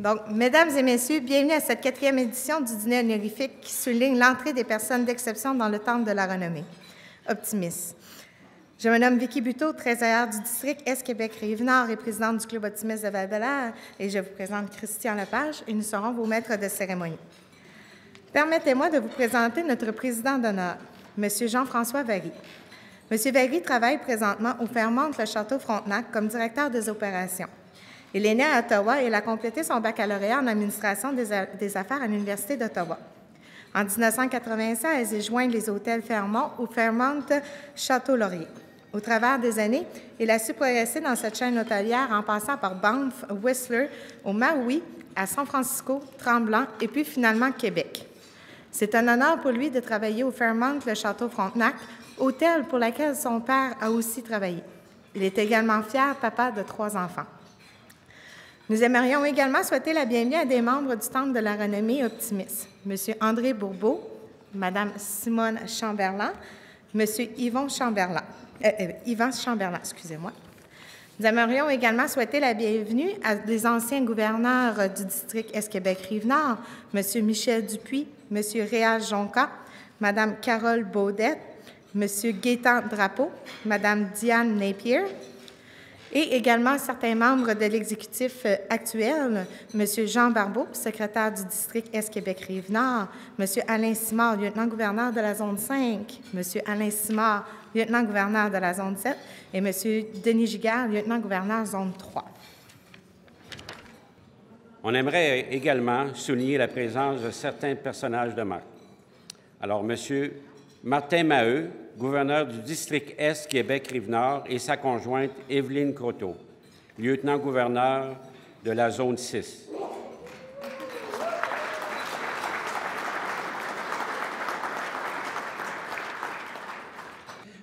Donc, mesdames et messieurs, bienvenue à cette 4e édition du dîner honorifique qui souligne l'entrée des personnes d'exception dans le temple de la renommée. Optimis. Je me nomme Vicky Buteau, trésorière du district Est-Québec-Rive-Nord et présidente du Club Optimis de Val-d'Alaire, et je vous présente Christian Lepage, et nous serons vos maîtres de cérémonie. Permettez-moi de vous présenter notre président d'honneur, M. Jean-François Vary. M. Vary travaille présentement au Fairmont Le Château-Frontenac comme directeur des opérations. Il est né à Ottawa et il a complété son baccalauréat en administration des affaires à l'Université d'Ottawa. En 1996, il joint les hôtels Fairmont au Fairmont Château-Laurier. Au travers des années, il a su progresser dans cette chaîne hôtelière en passant par Banff, Whistler, au Maui, à San Francisco, Tremblant et puis finalement Québec. C'est un honneur pour lui de travailler au Fairmont Le Château-Frontenac, hôtel pour lequel son père a aussi travaillé. Il est également fier papa de 3 enfants. Nous aimerions également souhaiter la bienvenue à des membres du Temple de la renommée Optimis, M. André Bourbeau, Mme Simone Chamberlain, M. Yvan Chamberlain, excusez-moi. Nous aimerions également souhaiter la bienvenue à des anciens gouverneurs du district Est-Québec-Rive-Nord, M. Michel Dupuis, M. Réal Jonca, Mme Carole Baudette, M. Gaétan Drapeau, Mme Diane Napier, et également certains membres de l'exécutif actuel, M. Jean Barbeau, secrétaire du district Est-Québec-Rive-Nord, M. Alain Simard, lieutenant-gouverneur de la zone 5, M. Alain Simard, lieutenant-gouverneur de la zone 7, et M. Denis Giguère, lieutenant-gouverneur zone 3. On aimerait également souligner la présence de certains personnages de marque. Alors, M. Martin Maheu, gouverneur du district Est Québec-Rive-Nord, et sa conjointe Évelyne Croteau, lieutenant-gouverneur de la zone 6.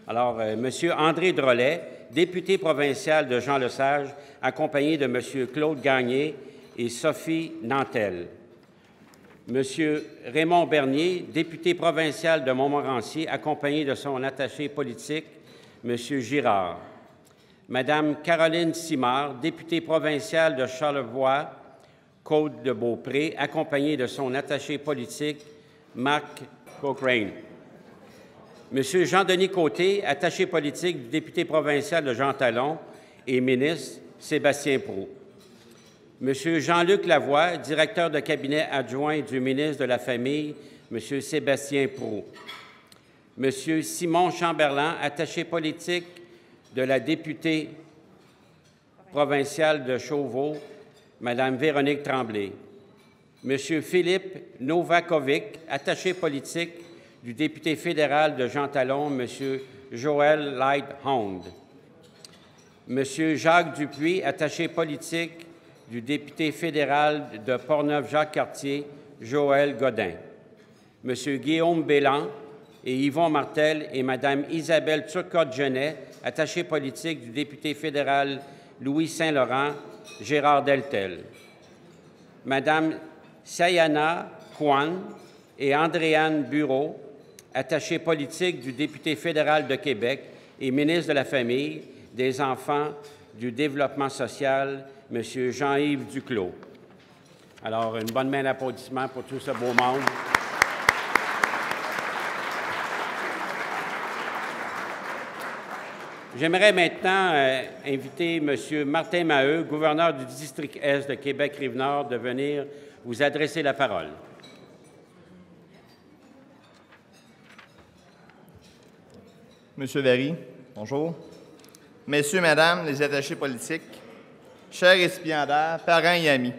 Alors, M. André Drolet, député provincial de Jean-Lesage, accompagné de M. Claude Gagné et Sophie Nantel. M. Raymond Bernier, député provincial de Montmorency, accompagné de son attaché politique, M. Girard. Mme Caroline Simard, députée provinciale de Charlevoix-Côte-de-Beaupré, accompagnée de son attaché politique, Marc Cochrane. M. Jean-Denis Côté, attaché politique du député provincial de Jean-Talon et ministre, Sébastien Proulx. M. Jean-Luc Lavoie, directeur de cabinet adjoint du ministre de la Famille, M. Sébastien Proulx. M. Simon Chamberlain, attaché politique de la députée provinciale de Chauveau, Mme Véronique Tremblay. M. Philippe Novakovic, attaché politique du député fédéral de Jean-Talon, M. Joël Light-Hound. M. Jacques Dupuis, attaché politique du député fédéral de Portneuf-Jacques-Cartier, Joël Godin. M. Guillaume Bélan et Yvon Martel et Mme Isabelle Turcotte-Genet, attachés politiques du député fédéral Louis Saint-Laurent, Gérard Deltel. Mme Sayana Kwan et Andréane Bureau, attachés politiques du député fédéral de Québec et ministre de la Famille, des Enfants, du Développement social, M. Jean-Yves Duclos. Alors, une bonne main d'applaudissements pour tout ce beau monde. J'aimerais maintenant inviter M. Martin Maheu, gouverneur du district Est de Québec-Rive-Nord, de venir vous adresser la parole. Monsieur Vary, bonjour. Messieurs, Madame, les attachés politiques, chers récipiendaires, parents et amis,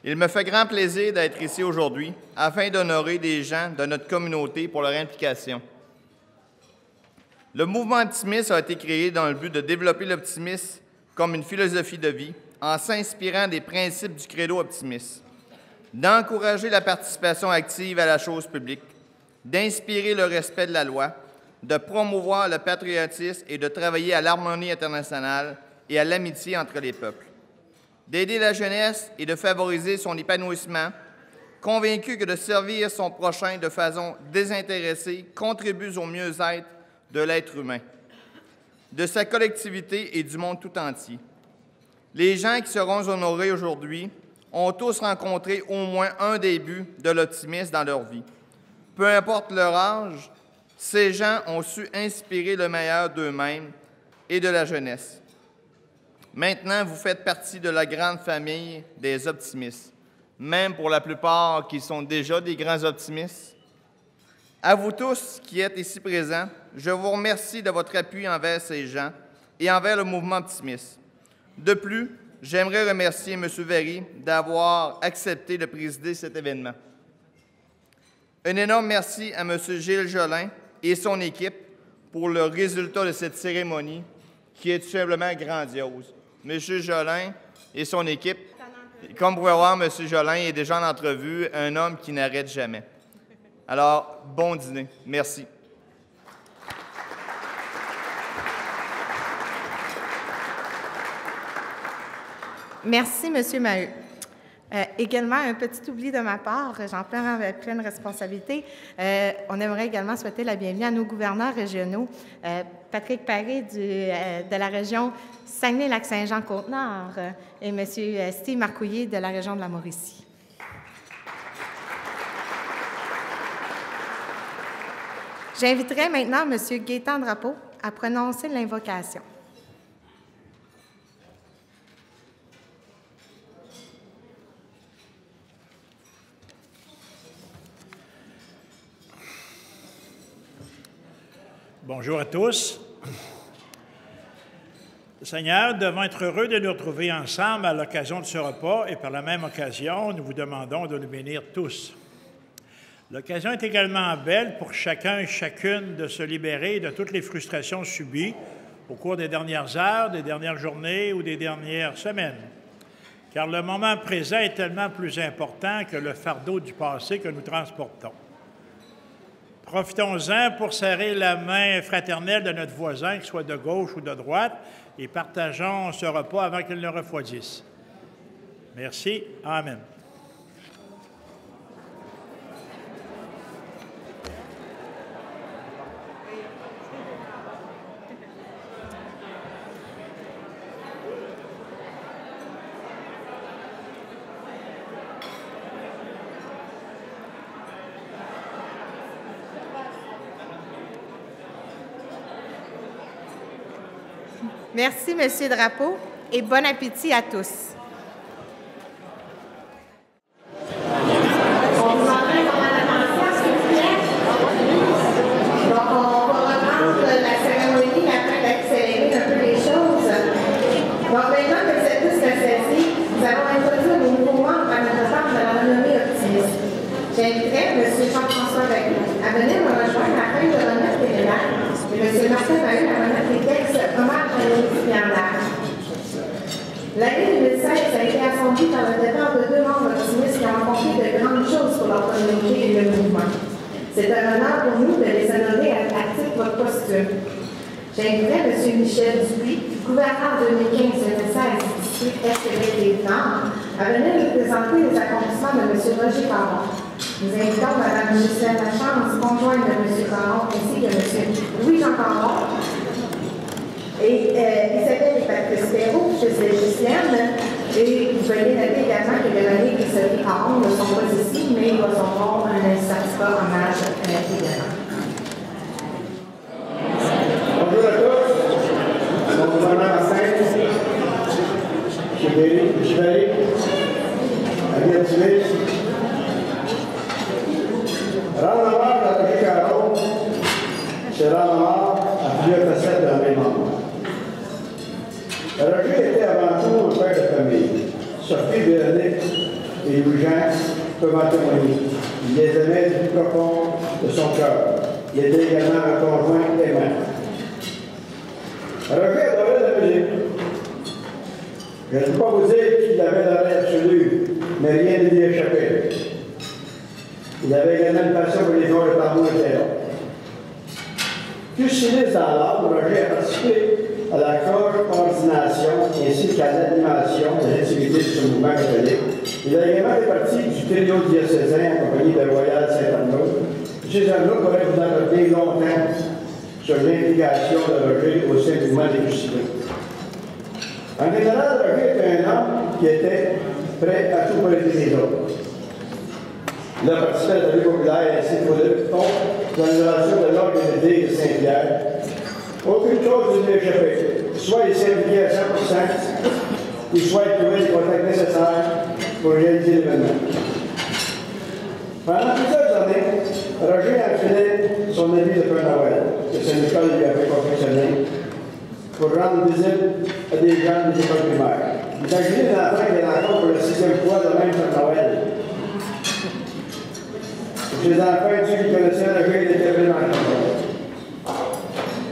il me fait grand plaisir d'être ici aujourd'hui afin d'honorer des gens de notre communauté pour leur implication. Le mouvement Optimis a été créé dans le but de développer l'optimisme comme une philosophie de vie en s'inspirant des principes du credo Optimis, d'encourager la participation active à la chose publique, d'inspirer le respect de la loi, de promouvoir le patriotisme et de travailler à l'harmonie internationale et à l'amitié entre les peuples, d'aider la jeunesse et de favoriser son épanouissement, convaincu que de servir son prochain de façon désintéressée contribue au mieux-être de l'être humain, de sa collectivité et du monde tout entier. Les gens qui seront honorés aujourd'hui ont tous rencontré au moins un début de l'optimisme dans leur vie. Peu importe leur âge, ces gens ont su inspirer le meilleur d'eux-mêmes et de la jeunesse. Maintenant, vous faites partie de la grande famille des optimistes, même pour la plupart qui sont déjà des grands optimistes. À vous tous qui êtes ici présents, je vous remercie de votre appui envers ces gens et envers le mouvement optimiste. De plus, j'aimerais remercier M. Very d'avoir accepté de présider cet événement. Un énorme merci à M. Gilles Jolin et son équipe pour le résultat de cette cérémonie qui est tout simplement grandiose. M. Jolin et son équipe, comme vous pouvez voir, M. Jolin est déjà en entrevue, un homme qui n'arrête jamais. Alors, bon dîner. Merci. Merci, M. Maheu. Également, un petit oubli de ma part, j'en prends avec pleine responsabilité. On aimerait également souhaiter la bienvenue à nos gouverneurs régionaux, Patrick Paré de la région Saguenay-Lac-Saint-Jean-Côte-Nord et M. Steve Marcouillet de la région de la Mauricie. J'inviterai maintenant M. Gaétan Drapeau à prononcer l'invocation. Bonjour à tous. Seigneur, devant être heureux de nous retrouver ensemble à l'occasion de ce repas et par la même occasion, nous vous demandons de nous bénir tous. L'occasion est également belle pour chacun et chacune de se libérer de toutes les frustrations subies au cours des dernières heures, des dernières journées ou des dernières semaines. Car le moment présent est tellement plus important que le fardeau du passé que nous transportons. Profitons-en pour serrer la main fraternelle de notre voisin, qu'il soit de gauche ou de droite, et partageons ce repas avant qu'il ne refroidisse. Merci. Amen. Merci, M. Drapeau, et bon appétit à tous. J'inviterai M. Jean-François Bailly à venir me rejoindre afin de remettre les médailles et M. Martin Maheu à remettre les textes hommage à l'Église. L'année 2016 a été assemblée par le départ de 2 membres optimistes qui ont accompli de grandes choses pour leur communauté et le mouvement. C'est un honneur pour nous de les honorer à titre posthume. J'inviterai M. Michel Dupuis, gouverneur 2015-2016 du district Est-Québec-Nord, à venir nous présenter les accomplissements de M. Roger Caron. Nous invitons Mme Gisèle Lachance, conjointe de M. Caron, ainsi que M. Louis-Jean Caron, et Isabelle et Patrice Perrault, fils de Gisèle. Et vous voyez noter également que Véronique et Sophie Caron ne sont pas ici, mais ils recevront un certificat hommage également. Bonjour à tous. Mon gouverneur en scène, M. Chevalier, amis optimistes. Rendre hommage à Roger Caron, c'est rendre hommage à plusieurs facettes de la même homme. Roger était avant tout un père de famille. Sophie, Véronique et Louis-Jean peuvent en témoigner. Il les aimait du plus profond de son cœur. Il était également un conjoint aimant. Roger adorait la musique. Je ne peux pas vous dire qu'il avait l'oreille absolue, mais rien ne lui échappait. Il avait également une passion pour les dons de tambour et théâtre. Plus sinistre dans l'art, Roger a participé à la coordination ainsi qu'à l'animation des activités de ce mouvement catholique. Il a également fait partie du trio diocésain accompagné de Royal Saint-Arnaud. M. Arnaud pourrait vous en donner longtemps sur l'implication de Roger au sein du mouvement des crucifiés. En général, Roger était un homme qui était prêt à tout politiser les autres. Il a participé à la vie populaire et ainsi pour le contre l'annulation de l'ordre des idées de Saint-Pierre. Aucune chose ne lui échappait. Soit il s'est impliqué à 100%, ou soit il trouvait les contacts nécessaires pour réaliser l'événement. Pendant plusieurs années, Roger enfilait son habit de Père Noël, que Saint-Nicolas lui avait confectionné, pour rendre visite à des gens des écoles primaires. Imaginez l'enfant qui est encore pour la 6e fois le même Père Noël. Les enfants, ceux qui connaissaient Roger étaient vraiment contents.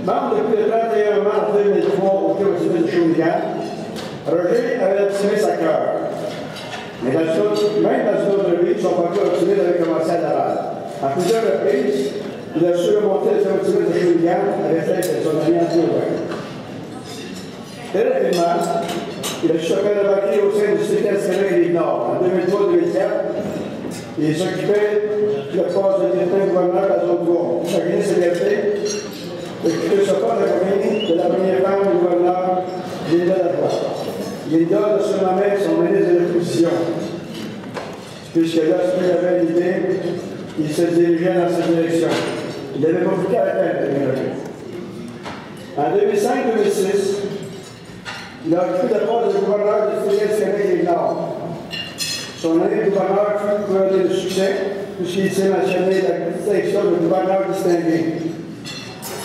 Membre depuis le 31 mars 2003 au Théâtre de Shawinigan, Roger avait optimiste à cœur. Mais même dans une autre vie, son parcours optimiste avait commencé à Laval. À plusieurs reprises, il a surmonté le optimiste de Shawinigan avec l'aide de son ami Anthony Wayne. Très rapidement, il a choqué de vaquer au sein du CTS Rive Nord. En 2003-2004, il s'occupait de la poste de lieutenant-gouverneur à la zone 3. Imaginez ses libertés. Occupé ce poste accompagné de la première femme du gouverneur, Linda Lacroix. Linda le surnommait son ministre de l'opposition. Puisque lorsqu'il avait l'idée, il se dirigeait dans cette direction. Il n'avait pas beaucoup de caractère de déménager. En 2005-2006, il a occupé le poste de gouverneur du Québec Nord. Son année de gouverneur fut couronnée de succès, puisqu'il s'est mentionné la distinction de gouverneur distingué.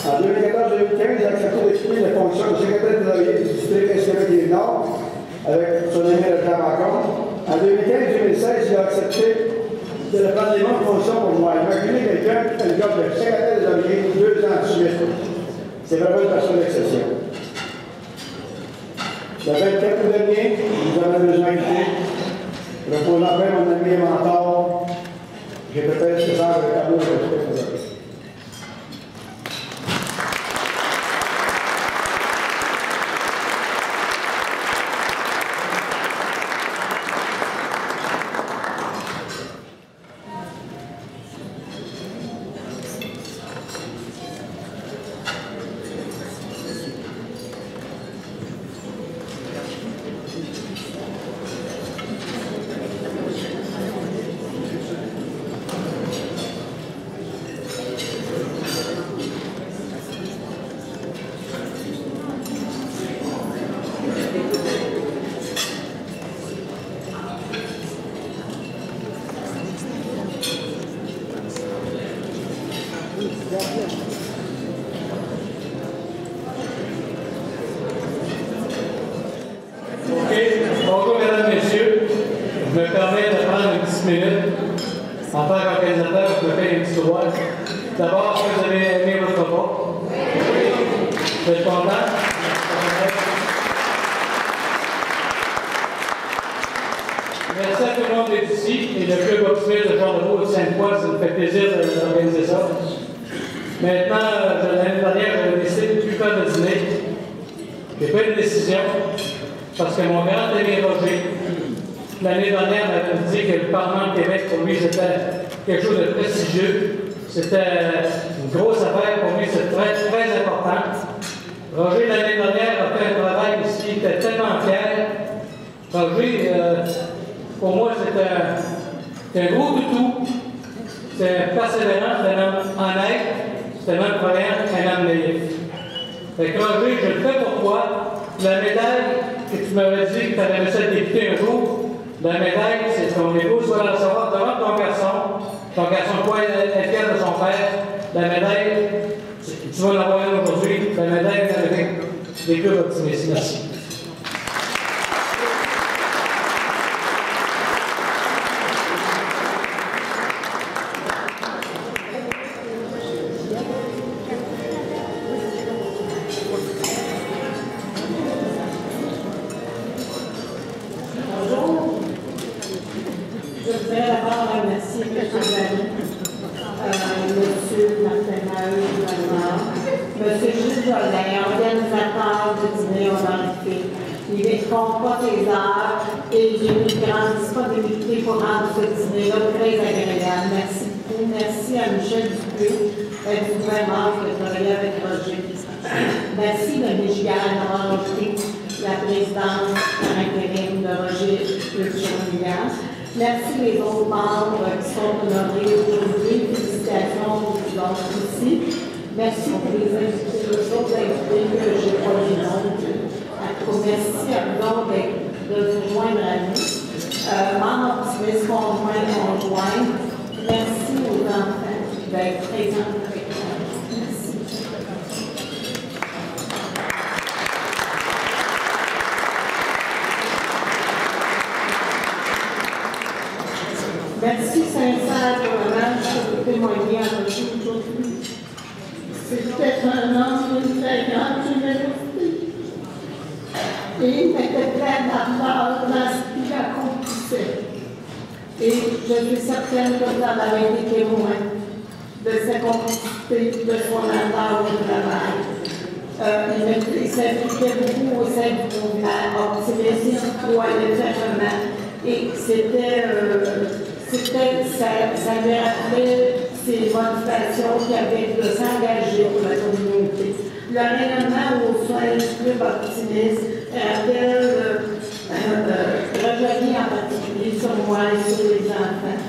En 2014-2015, il a accepté d'occuper la fonction de secrétaire trésorier du district Est-Québec Nord avec son ami le Jean Macron. En 2015-2016, il a accepté de le prendre les mêmes fonctions pour moi. Imaginez quelqu'un qui fait le job de secrétaire trésorier 2 ans de suite. C'est vraiment une personne d'exception. Le 24 août dernier, nous avons besoin d'inviter, reposant après mon ami et mentor, j'ai peut-être ce genre de amour et respect pour eux. Bonjour, mesdames, messieurs. Je me permets de prendre une petite minute. En tant qu'organisateur, je me fais une petite droite. D'abord, est-ce que vous avez aimé votre repas? Vous êtes content? Merci à tout le monde d'être ici et le club optimiste de Charlebourg et de Sainte-Foy, ça me fait plaisir d'organiser ça. Maintenant, l'année dernière, j'avais décidé de ne plus faire de dîner. J'ai pris une décision parce que mon grand ami Roger, l'année dernière, m'avait dit que le Parlement de Québec, pour lui, c'était quelque chose de prestigieux. C'était une grosse affaire pour lui, c'est très, très important. Roger, l'année dernière, a fait un travail ici, il était tellement fier. Roger, pour moi, c'était un gros toutou. C'est un persévérant, c'est un homme honnête, c'est un homme croyant, un homme naïf. Fait que Roger, je le fais pour toi. La médaille que tu m'avais dit que tu avais laissé député un jour, la médaille, c'est ton épouse, tu vas la recevoir devant ton garçon. Ton garçon, quoi, est fier de son père. La médaille, tu vas l'avoir aujourd'hui. La médaille avec les clubs optimistes. Merci. Merci à Michel Dupuis du gouvernement de travailler avec Roger. Merci de Michigan d'avoir été la présidente par intérim de Roger Churmigan. Merci les autres membres qui sont honorés aujourd'hui. Félicitations aux autres aussi. Merci pour les autres invités que j'ai pas les noms. Merci à vous autres de vous joindre à nous. Membres optimistes, conjoints. Merci aux enfants d'être présents avec nous. Merci. Merci sincère pour le match que vous témoignez à votre aujourd'hui. C'était un homme d'une très grande générosité. Et il était plein d'ardeur dans ce qu'il accomplissait. Et je suis certaine que vous en avez été témoin de sa complicité, de son ardeur au travail. Il s'impliquait beaucoup au sein du mouvement optimiste, il croyait fermement. Et ça me rappelait ses motivations qui avaient de s'engager pour la communauté. Le rayonnement au sein du club optimiste rappelle rejaillit en particulier sur moi et sur les enfants.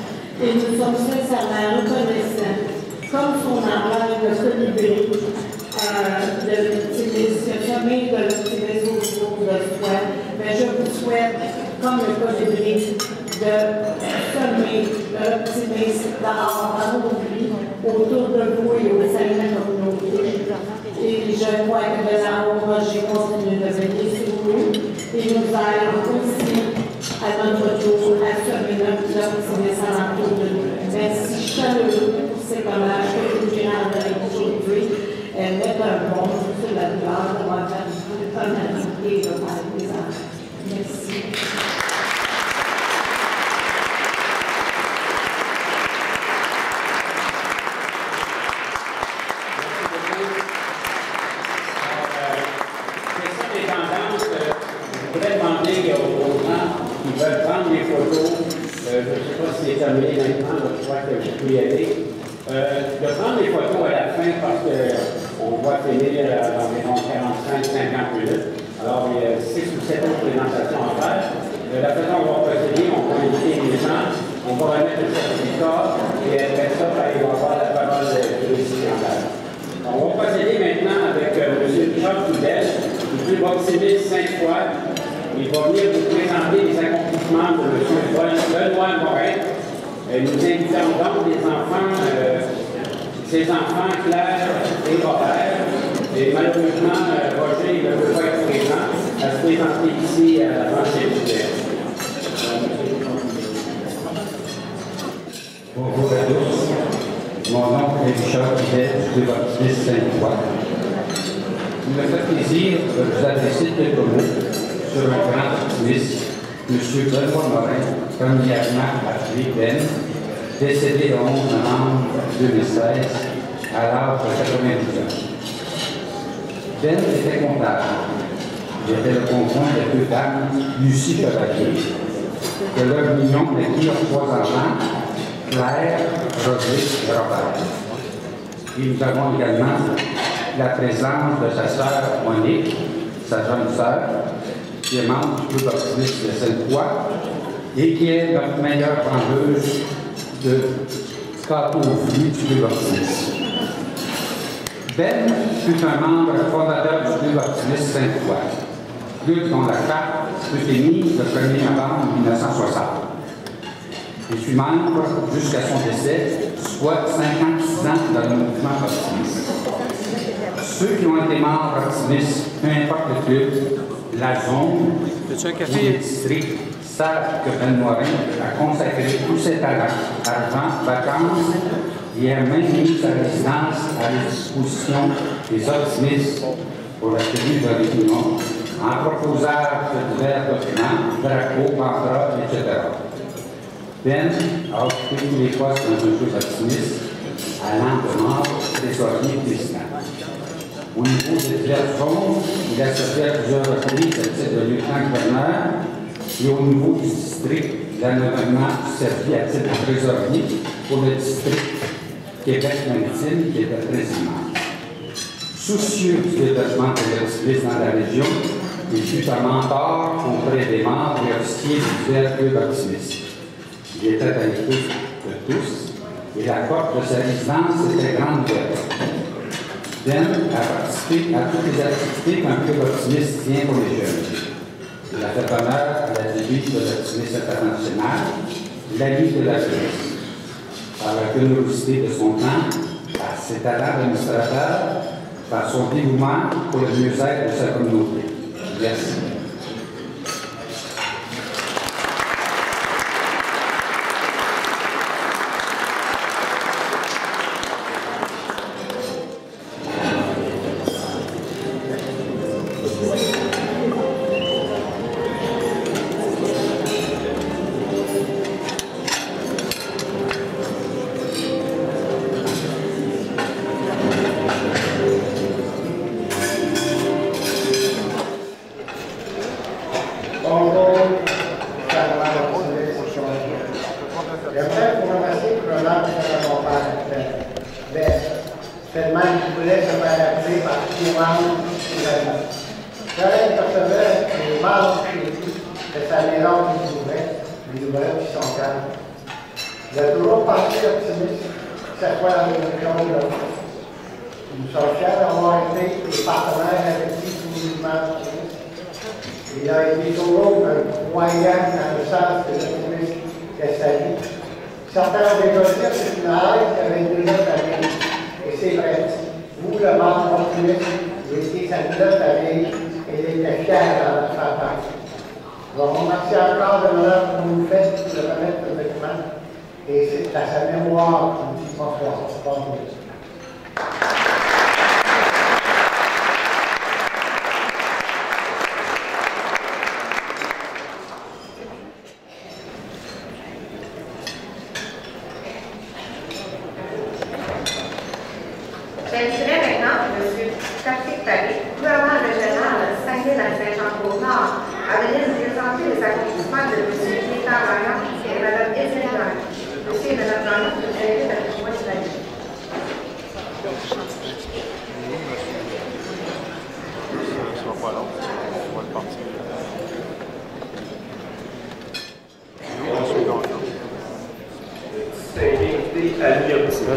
Et nous sommes sincèrement reconnaissants, comme son emblème de colibri, de l'optimisme, le chemin de l'optimisme autour de soi. Mais je vous souhaite, comme le colibri, de semer l'optimisme dans nos vies, autour de vous et au sein de la communauté. Et je crois que de là-haut, Roger continue de veiller sur nous et nous aide aussi à notre tour à semer l'optimisme alentour de nous. Merci chaleureux pour ces hommages que vous lui rendrez aujourd'hui. Elle met un bon sur la gloire d'avoir perdu un ami et de faire des enfants. Merci. Ils veulent prendre des photos, je ne sais pas si c'est terminé maintenant, je crois que je peux y aller, de prendre des photos à la fin parce qu'on va finir d'environ 45-50 minutes. Alors, il y a 6 ou 7 autres présentations à faire. La façon dont on va procéder, on va inviter les gens, on va remettre le certificat et après ça, il va y avoir la parole du récipiendaire. On va procéder maintenant avec M. Richard Coudel, du club optimiste Sainte-Foy. Il va venir vous présenter les accomplissements de M. Benoît Morin. Nous invitons donc les enfants, ses enfants Claire et Robert. Et malheureusement, Roger ne peut pas être présent à se présenter ici à l'avant de l'hiver. Bonjour à tous. Mon nom est Richard Coudel du club optimiste Sainte-Foy. Il me fait plaisir de vous adresser quelques mots sur un grand optimiste, M. Benoît Morin, premièrement appelé Ben, décédé le 11 novembre 2016 à l'âge de 90 ans. Ben était comptable. J'étais le conjoint de 2 dames, Lucie Chevalier, que leur union naquit 3 enfants, Claire, Roger et Robert. Et nous avons également la présence de sa sœur Monique, sa jeune sœur, qui est membre du club optimiste de Sainte-Foy et qui est notre meilleure vendeuse de gâteaux aux fruits du club optimiste. Ben fut un membre fondateur du club optimiste Sainte-Foy, club dont la charte fut émise le 1er novembre 1960. Je suis membre jusqu'à son décès, soit 56 ans dans le mouvement optimiste. Ceux qui ont été membres optimistes, peu importe le club, la zone ou le district, savent que Ben Morin a consacré tous ses talents, argent, vacances et a même mis sa résidence à la disposition des optimistes pour la tenue de réunion en proposant de divers documents, drapeaux, banderoles, etc. Ben a occupé tous les postes dans un club optimiste, allant de membre, trésorier, président. Au niveau des diverses zones, il a servi à plusieurs reprises à titre de lieutenant-gouverneur et au niveau du district, il a notamment servi à titre de trésorier pour le district Québec-Maritime qui était président. Soucieux du développement de l'optimisme dans la région, Il fut un mentor auprès des membres et officiers du Duel Club Optimiste. Il était à l'écoute de tous et la porte de sa résidence était grande ouverte. Ben a participé à toutes les activités qu'un club optimiste tient pour les jeunes. Il a fait honneur à la devise de l'Optimiste international, l'ami de la jeunesse. Par la générosité de son temps, par ses talents d'administrateur, par son dévouement pour le mieux-être de sa communauté. Merci.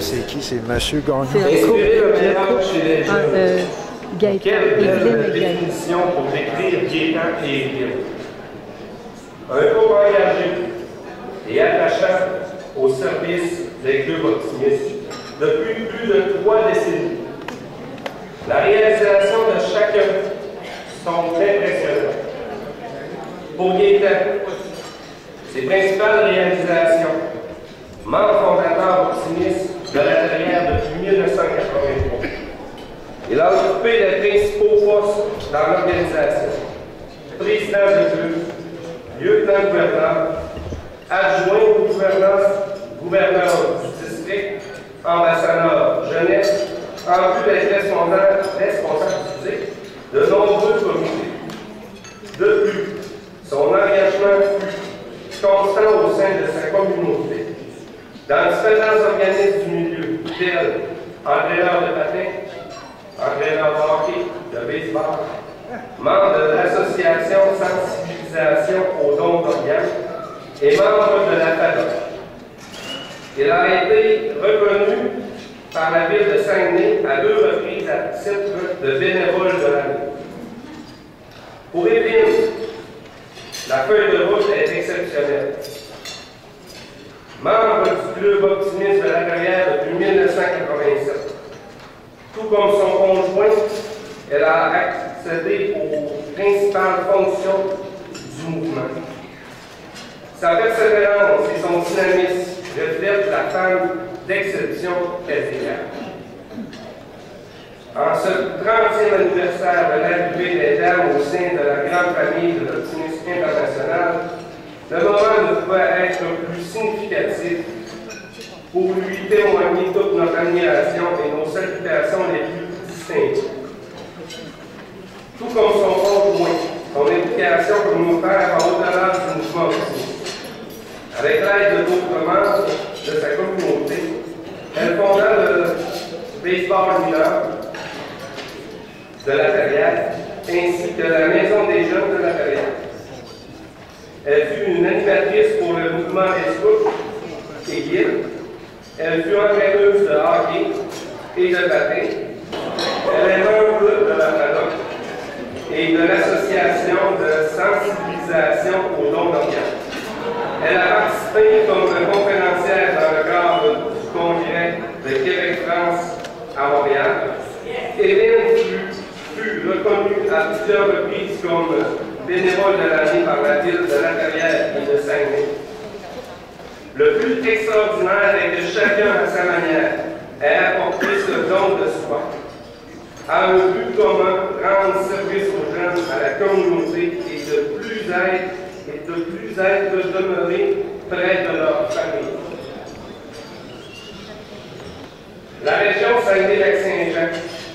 C'est qui? C'est M. Gagnon. Inspirer le meilleur chez les jeunes. Quelle belle Gaëtan. définition pour décrire Gaëtan et Evelyne. Un groupe engagé et attachant au service des clubs optimistes depuis plus de 3 décennies. La réalisation de chacun sont impressionnantes. Pour Gaëtan, ses principales réalisations, membre fondateur optimiste de la carrière depuis 1983. Il a occupé les principaux postes dans l'organisation. Président de club, lieutenant-gouverneur, adjoint au gouverneur du district, ambassadeur jeunesse, en plus d'être responsable de nombreux comités. De plus, son engagement fut constant au sein de sa communauté. Dans différents organismes du milieu, tels entraîneur de patin, entraîneur de hockey, de baseball, membre de l'association Sensibilisation aux dons d'organes et membre de la FADOC. Il a été reconnu par la ville de Saguenay à 2 reprises à titre de bénévole de l'année. Pour Evelyne, la feuille de route est exceptionnelle. Membre du club optimiste de la carrière depuis 1987. Tout comme son conjoint, elle a accédé aux principales fonctions du mouvement. Sa persévérance et son dynamisme reflètent la femme d'exception qu'elle est. En ce 30e anniversaire de l'arrivée des dames au sein de la grande famille de l'Optimisme international, le moment ne pouvait être plus significatif pour lui témoigner toute notre admiration et nos salutations les plus distinctes. Tout comme son conjoint, son implication communautaire en au-delà du mouvement optimiste. Avec l'aide de d'autres membres de sa communauté, elle fonda le baseball mineur de la carrière ainsi que la Maison des jeunes de la carrière. Elle fut une animatrice pour le mouvement des et guide. Elle fut entraîneuse de hockey et de patin. Elle est membre de la FADOC et de l'Association de sensibilisation aux dons d'organes. Elle a participé comme conférencière dans le cadre du congrès de Québec-France à Montréal. Hélène fut reconnue à plusieurs reprises comme bénévole de l'année par la ville de La Carrière et de Saguenay. Le plus extraordinaire est que chacun, à sa manière, ait apporté ce don de soi, à un but commun, rendre service aux jeunes, à la communauté et de plus être demeurés près de leur famille. La région Saguenay-Lac-Saint-Jean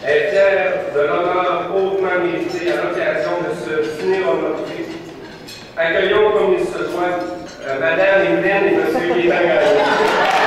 est fière de l'honneur hautement mérité à l'occasion de ce dîner honorifique. Accueillons comme il se doit Madame Hélène et M. Guérin Gagnon.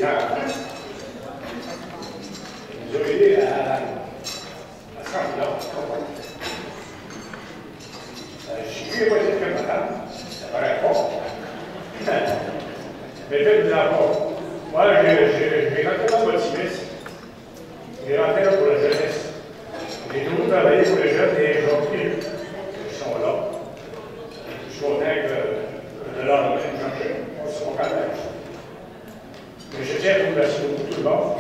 enfants. Ils ont aidé à se rendre là. Je suis pas été très malade. Ça paraît fort. Mais faites vous rapport. Moi, j'ai rentré dans l'optimisme. J'ai rentré là pour la jeunesse. J'ai toujours travaillé pour les jeunes et aujourd'hui, ils sont là. Je suis content que de leur donner une chance. On se comprend. Mais je tiens à vous remercier beaucoup tout le monde.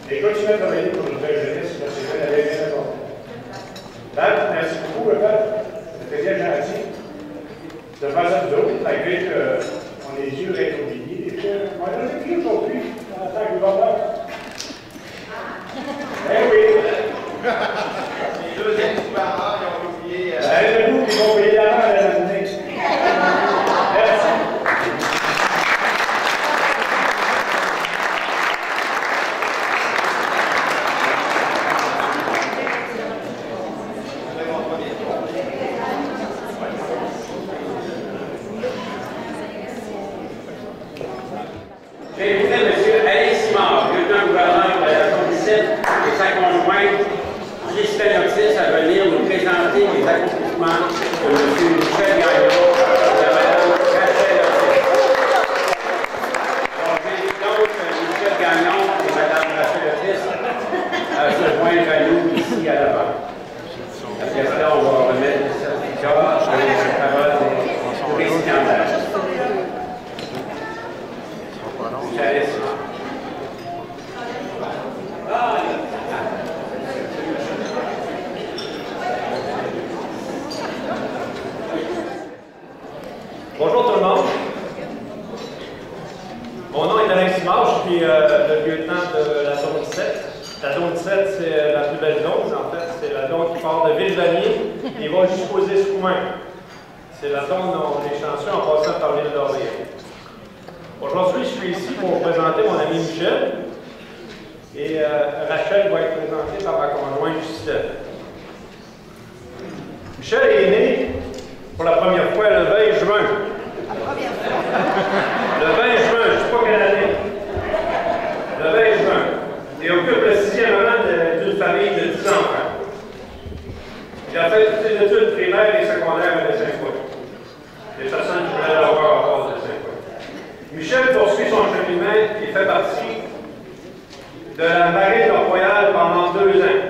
Et continuez à travailler pour notre jeunesse, parce que c'est bien important. Merci beaucoup, c'était bien gentil de faire ça nous autres, malgré qu'on est dû être oubliés. Et puis, on a été aujourd'hui en tant que gouverneur. Eh oui! Les deux ex-gouverneurs, ils ont oublié. C'est nous qui vont payer la main à la journée. Merci. J'invite M. Alain Simard, lieutenant-gouverneur de la zone 17 et sa conjointe, Christelle Otis, à venir nous présenter les accomplissements de M. Michel Gagnon et de Mme Rachel Otis. Alors, j'invite donc Michel Gagnon et Mme Rachel Otis à se joindre à nous ici à l'avant. Après cela, on va remettre le certificat et la parole au président. Bonjour tout le monde. Mon nom est Alain Simard, je suis le lieutenant de la zone 17. La zone 17, c'est la plus belle zone. En fait, c'est la zone qui part de Ville-Vanier et va jusqu'aux Escoumins. C'est la zone où on est chanceux en passant par l'île d'Orléans. Aujourd'hui, je suis ici pour vous présenter mon ami Michel. Et Rachel va être présentée par ma conjointe Justine. Michel est né pour la première fois le 20 juin. Le 20 juin, je ne sais pas quelle année. Le 20 juin. Et occupe le 6e rang d'une famille de 10 enfants. Il a fait toutes ses études primaires et secondaires à Saint-Foy. Les personnes qui voulaient avoir à base de Saint-Foy. Michel poursuit son cheminement et fait partie de la marine royale pendant 2 ans.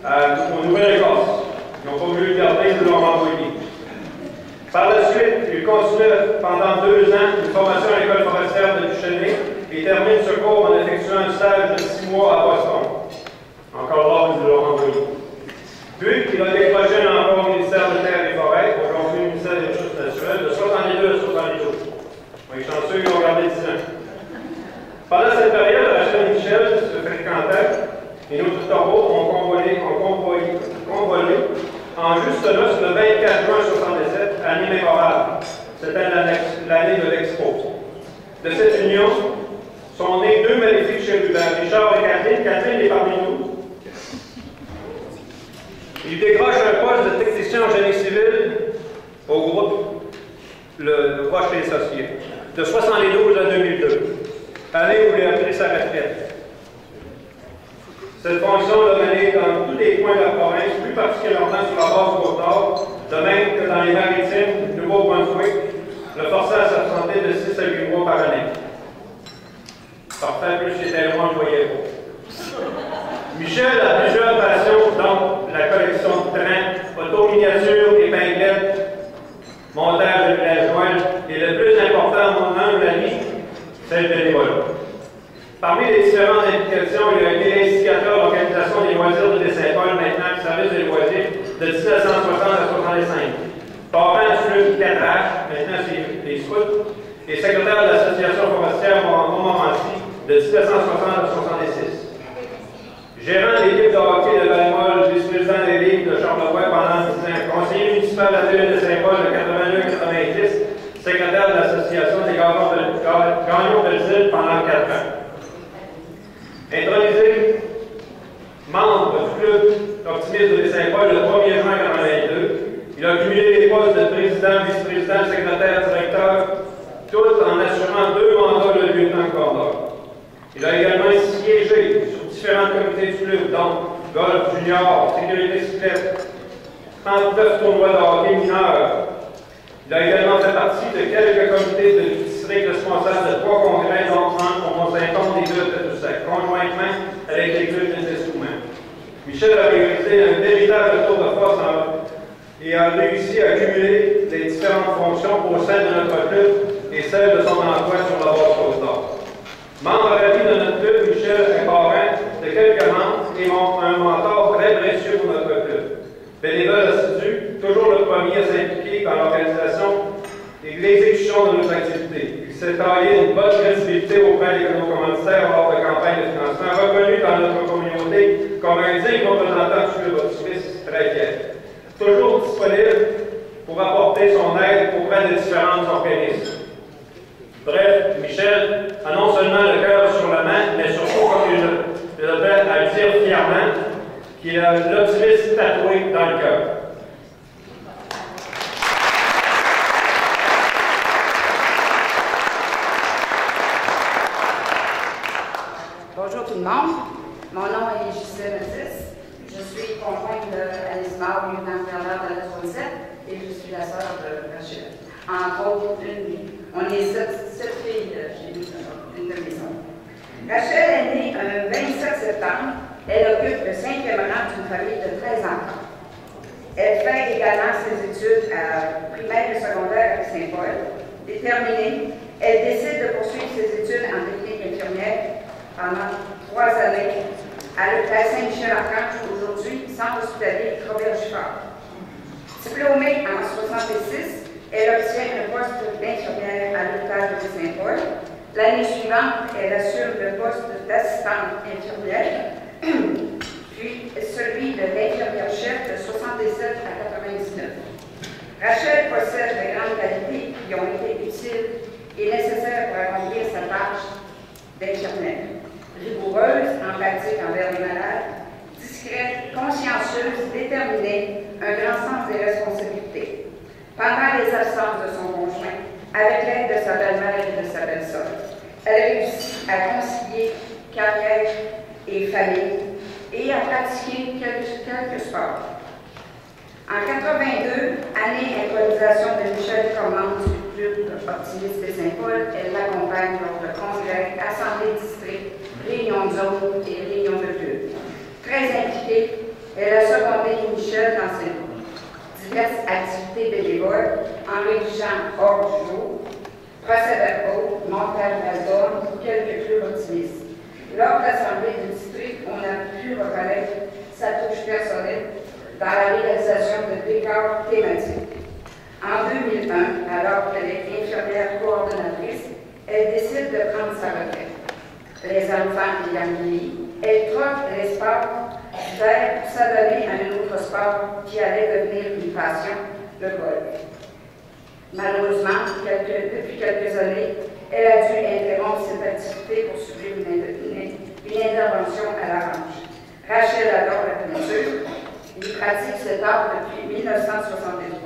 Au Nouvelle-Écosse. Ils n'ont pas voulu le garder, ils l'ont envoyé. Par la suite, il continue pendant 2 ans une formation à l'école forestière de Duchesnay et termine ce cours en effectuant un stage de 6 mois à Boston. Encore là, ils l'ont envoyé. Puis, il a décroché un emploi au ministère de Terre et Forêts, aujourd'hui au ministère des Ressources naturelles, de 62 à 72. Les chanceux, ils ont gardé 10 ans. Pendant cette période, Rachel et Michel se fréquentaient et nos tutoraux ont convolé en juste noce le 24 juin 1977, année mémorable. C'était l'année de l'Expo. De cette union sont nés 2 magnifiques chérubins, Richard et Catherine. Catherine est parmi nous. Il décroche un poste de technicien en génie civil au groupe le Roche et Associés, de 1972 à 2002, année où il a pris sa retraite. Cette fonction l'a mené dans tous les coins de la province, plus particulièrement sur la base du Côte-Nord, de même que dans les maritimes du Nouveau-Brunswick, le forçant à s'absenter de 6 à 8 mois par année. Parfait, plus c'était loin, je voyais pas. Michel a plusieurs passions, dont la collection de trains, auto-miniatures, épinglettes, montage de villageois, et le plus important à mon humble avis, c'est le bénévolat. Parmi les différentes implications, il a été l'instigateur de l'organisation des loisirs de Saint-Paul, maintenant le service des loisirs, de 1960 à 1965. Parent du 4H, maintenant c'est les scouts, et secrétaire de l'association forestière Montmorency de 1960 à 1966. Gérant de l'équipe de hockey de Val-Molle, vice-président des ligues de Charlevoix pendant 10 ans, conseiller municipal de la ville de Saint-Paul de 82 à 90, secrétaire de l'association des gagnons de l'île pendant 4 ans. Intronisé membre du club optimiste de Saint-Paul le 1er juin 1982, il a cumulé les postes de président, vice-président, secrétaire, directeur, tout en assurant 2 mandats de lieutenant-commandeur. Il a également siégé sur différents comités du club, dont golf junior, sécurité cyclette, 39 tournois de hockey mineurs. Il a également fait partie de quelques comités de district responsables de 3 congrès, dont un au Mont-Saint-Onge des clubs de Tadoussac, conjointement avec les clubs d'Investissement. Michel a réalisé un véritable tour de force et a réussi à cumuler les différentes fonctions au sein de notre club et celles de son emploi sur la base Côte-Nord. Membre à la vie de notre club, Michel est parrain de quelques membres et un mentor très précieux pour notre club. Bénévole assidu, toujours le premier à s'impliquer dans l'organisation et l'exécution de nos activités. Il s'est taillé une bonne crédibilité auprès de nos commanditaires lors de campagnes de financement, reconnu dans notre communauté comme un digne représentant du club optimiste très fier. Toujours disponible pour apporter son aide auprès de différents organismes. Bref, Michel a non seulement le cœur sur la main, mais surtout, comme je le fais à le dire fièrement, qu'il a l'optimisme tatoué dans le cœur. Bonjour tout le monde. Mon nom est Gisèle Mathis. Je suis conjointe d'Alice Maure, lieutenant-gouverneur de la 37, et je suis la sœur de Rachel. Entre autres, on est 7 filles chez nous, une de maison. Rachel est née le 27 septembre. Elle occupe le 5e rang d'une famille de 13 enfants. Elle fait également ses études primaires et secondaires à Saint-Paul. Déterminée, elle décide de poursuivre ses études en technique infirmière pendant 3 années à l'hôpital Saint-Michel-Archange, aujourd'hui centre hospitalier Robert-Giffard. Diplômée en 1966, elle obtient un poste d'infirmière à l'hôpital de Saint-Paul. L'année suivante, elle assure le poste d'assistante infirmière, puis celui de l'infirmière-chef de 77 à 99. Rachel possède de grandes qualités qui ont été utiles et nécessaires pour accomplir sa tâche d'infirmière. Rigoureuse, empathique envers les malades, discrète, consciencieuse, déterminée, un grand sens des responsabilités. Pendant les absences de son conjoint, avec l'aide de sa belle-mère et de sa belle-sœur, elle réussit à concilier carrière et famille et à pratiquer quelques sports. En 82, année improvisation de Michel Commande du club optimiste de Saint-Paul, elle l'accompagne lors de congrès, assemblée de district, réunion de zone et réunion de club. Très impliquée, elle a secondé Michel dans ses diverses activités bénévoles en rédigeant hors du jour, procès-verbaux, montage d'albums ou quelques clubs optimistes. Lors de l'assemblée du district, on a pu reconnaître sa touche personnelle dans la réalisation de décors thématiques. En 2001, alors qu'elle est infirmière coordonnatrice, elle décide de prendre sa retraite. Les enfants ayant vieilli, elle troque les sports d'hiver pour s'adonner à un autre sport qui allait devenir une passion, le golf. Malheureusement, depuis quelques années, elle a dû interrompre cette activité pour subir une intervention à la hanche. Rachel adore la peinture. Il pratique cet art depuis 1973.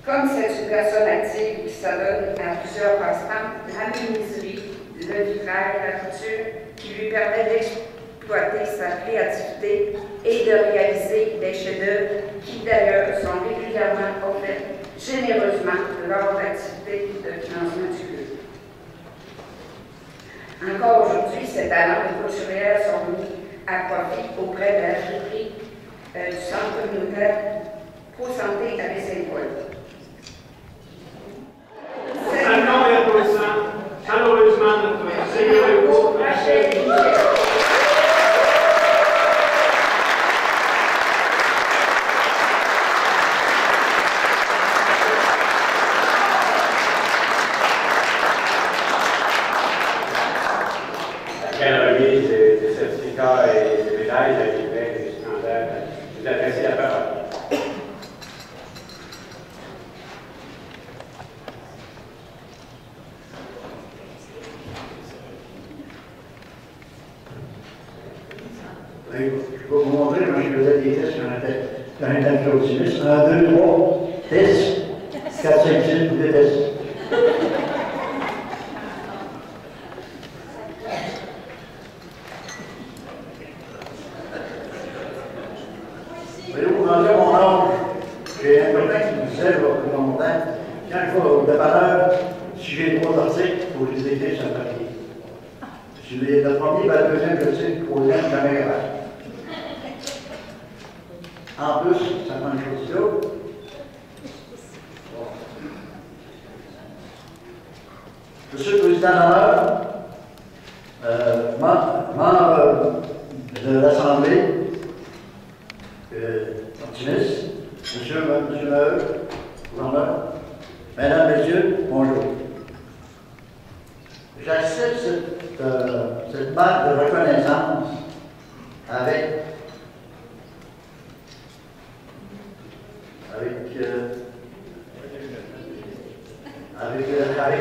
Comme c'est une personne active qui s'adonne à plusieurs passe-temps, la menuiserie, le vitrail, la couture, qui lui permet d'exploiter sa créativité et de réaliser des chefs-d'œuvre qui d'ailleurs sont régulièrement offerts généreusement lors d'activités de financement du club. Encore aujourd'hui, ces talents de couturière sont mis à profit auprès de la friperie du centre communautaire Pro-Santé à Saint-Paul. Saluons et applaudissons chaleureusement notre Seigneur et Rachel et Michel. La remise des certificats et des médailles à l'hiver et secondaire, je vous adresse la parole. Je vais vous montrer, moi je faisais des tests sur un tête optimiste. 1, 2, 3, tests. 4, 5, 6, vous détestez. j'ai 3 articles, il faut que je les écrive sur un papier. Le premier, ben, le deuxième, je sais, le troisième, jamais grave. En plus, ça prend une chose là. Bon. Monsieur le Président d'honneur, membre de l'Assemblée, optimiste, monsieur Maheu, gouverneur, mesdames, messieurs, bonjour. J'accepte cette marque de reconnaissance avec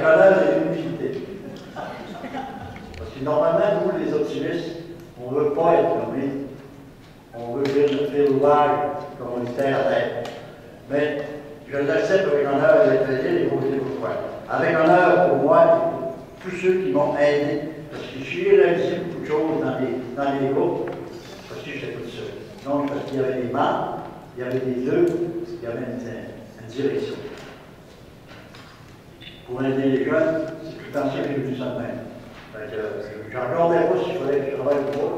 honneur et humilité. Parce que normalement, nous, les optimistes, on ne veut pas être nommés, on veut faire l'ouvrage communautaire à terre. Mais je l'accepte avec honneur et avec plaisir et vous dire pourquoi. Avec honneur pour moi, tous ceux qui m'ont aidé, parce que j'ai réalisé beaucoup de choses dans les groupes, parce que j'étais tout seul. Donc, parce qu'il y avait des membres, il y avait des œuvres, il y avait une direction. Pour aider les jeunes, c'est tout le temps ça que j'ai vu ça de même. Je ne regardais pas s'il fallait que je travaille ou pas.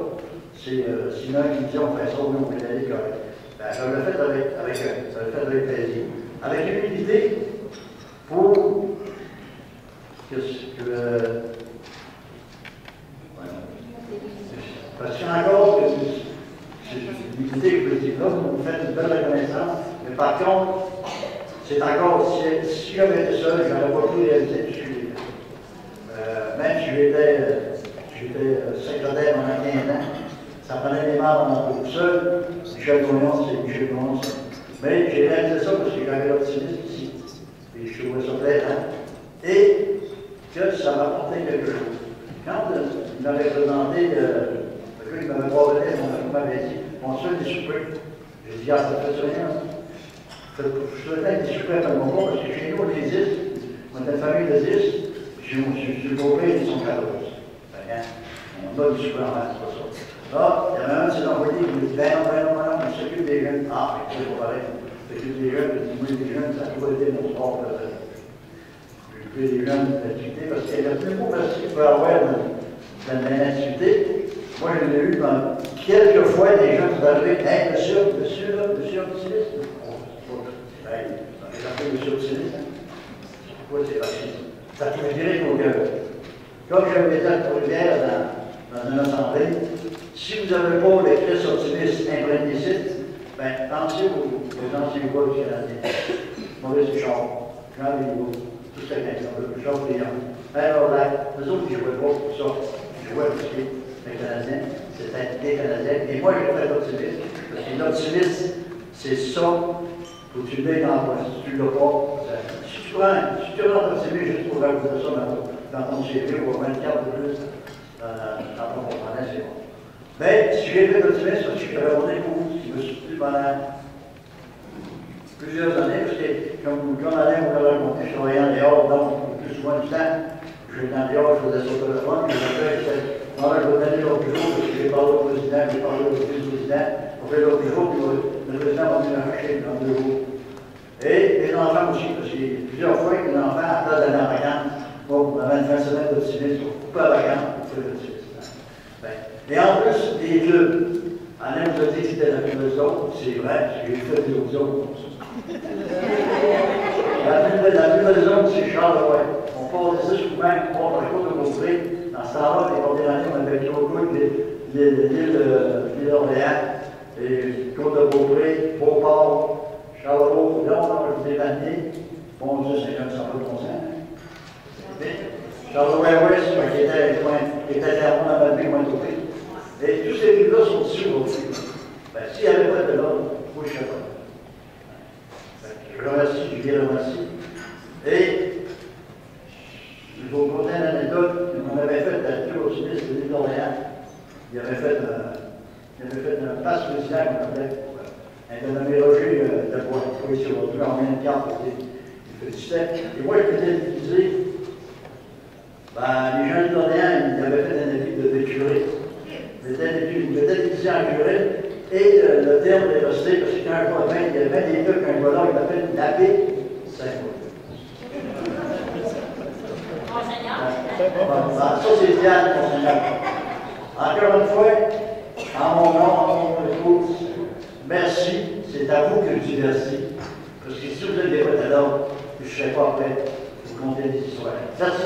C'est sinon qui me dit on fait ça, oui, on peut y aller correct. Ben, je l'ai fait avec plaisir. Avec humilité, pour parce qu'il y a encore l'idée que je veux dire là, vous faites une belle reconnaissance, mais par contre, c'est encore, si j'avais été seul, je n'aurais pas pu réaliser tout ce que j'ai fait. Même si j'étais secrétaire pendant 15 ans, ça prenait des membres dans tout seul, Michel Gounon, c'est Michel Gounon. Mais j'ai réalisé ça parce que j'avais l'optimisme ici, et je trouvais ça plaisant. Et que ça m'apportait quelque chose. Quand il m'avait présenté, le gars qui m'avait parlé, il m'avait dit, on se fait des soupers. J'ai dit, ah, ça fait rien. Je faisais des soupers à mon compte, parce que chez nous, on est 10, on est une famille de 10, j'ai le beau-père, ils sont 14. On a du soupers en masse, c'est pas ça. Là, il y en a un qui s'est envoyé, il me dit, ben non, on s'occupe des jeunes. Ah, mais c'est pas pareil. On s'occupe des jeunes, moi, les jeunes, ça a toujours été mon sport. Les jeunes d'activité, parce qu'il y a plus beau parce qu'il peut y avoir de la activité. Moi, je l'ai eu quelques fois, des gens sont arrivés, hey, monsieur optimiste. J'ai appelé monsieur optimiste. Pourquoi c'est facile? Ça pouvait direct au cœur. Comme j'avais été à Trois-Rivières dans une assemblée, si vous n'avez pas les Christ optimistes imprégnés ici, ben, pensez aux anciens gars du Canadien. Maurice Richard, Jean Léo. Tout ça, le genre des gens. Alors là, nous autres, ils ne jouaient pas pour ça. Ils jouaient parce que les Canadiens, c'était des Canadiens. Et moi, j'ai fait l'optimiste. Parce que l'optimiste, c'est ça. Faut que tu l'aies dans toi. Si tu ne l'as pas, si tu rentres optimiste juste pour rajouter ça dans ton CV ou 24 de plus dans ton compagnie, c'est bon. Mais si j'ai fait l'optimiste, parce que je t'avais demandé pour vous, qui me suis pendant plusieurs années, parce que comme Alain vous l'avez raconté, je travaillais en dehors, donc le plus souvent du temps, je vais en dehors, je faisais son téléphone, puis après, moi, je vais venir au bureau, parce que j'ai parlé au président, j'ai parlé au vice-président, on fait au bureau, puis le président va venir chercher dans le bureau. Et les enfants aussi, parce qu'il y a plusieurs fois que les enfants, à place d'aller en vacances, bon, avant une fin de semaine d'optimisme, on coupe à vacances pour faire l'optimisme. Et en plus, les clubs, Alain vous a dit que c'était la plus belle zone, c'est vrai, j'ai fait des autres zones. La plus belle zone, c'est Charleroi. On part de ça souvent, on part par la côte de Beaupré. Dans ce temps-là, les premières années, on avait Claude, l'île d'Orléans, et côte de Beaupré, Beauport, Charleroi. Là, on a rajouté l'année. Bon Dieu, c'est comme ça, pas de bon sens. Charleroi-Ouest, qui était à Mont à Malbé, Moins-Topé. Et tous ces villes-là sont ici aujourd'hui. S'il n'y avait pas de l'ordre, moi, je ne sais pas. Je remercie, je les remercie. Et je vais vous conter une anecdote. On avait fait la tour au Suisse de l'île d'Orléans. Il avait fait un passe président qu'on appelait. Un dénommé Roger de Bois. Il faut ici aujourd'hui en main de carte. Il félicitait. Et moi, je m'étais utilisé. Les gens d'Orléans, ils avaient fait un avis de curé. Ils m'étaient utilisé en curé. Et le terme est resté, parce que quand il y avait des gars, quand un voleur, il appelle l'abbé Saint-Paul. Ça, c'est Diane, mon Seigneur. Encore une fois, en mon nom, en mon épouse, merci. C'est à vous que je dis merci. Parce que si vous êtes des votes à l'ordre, je ne serai pas prêt pour compter des histoires. Merci.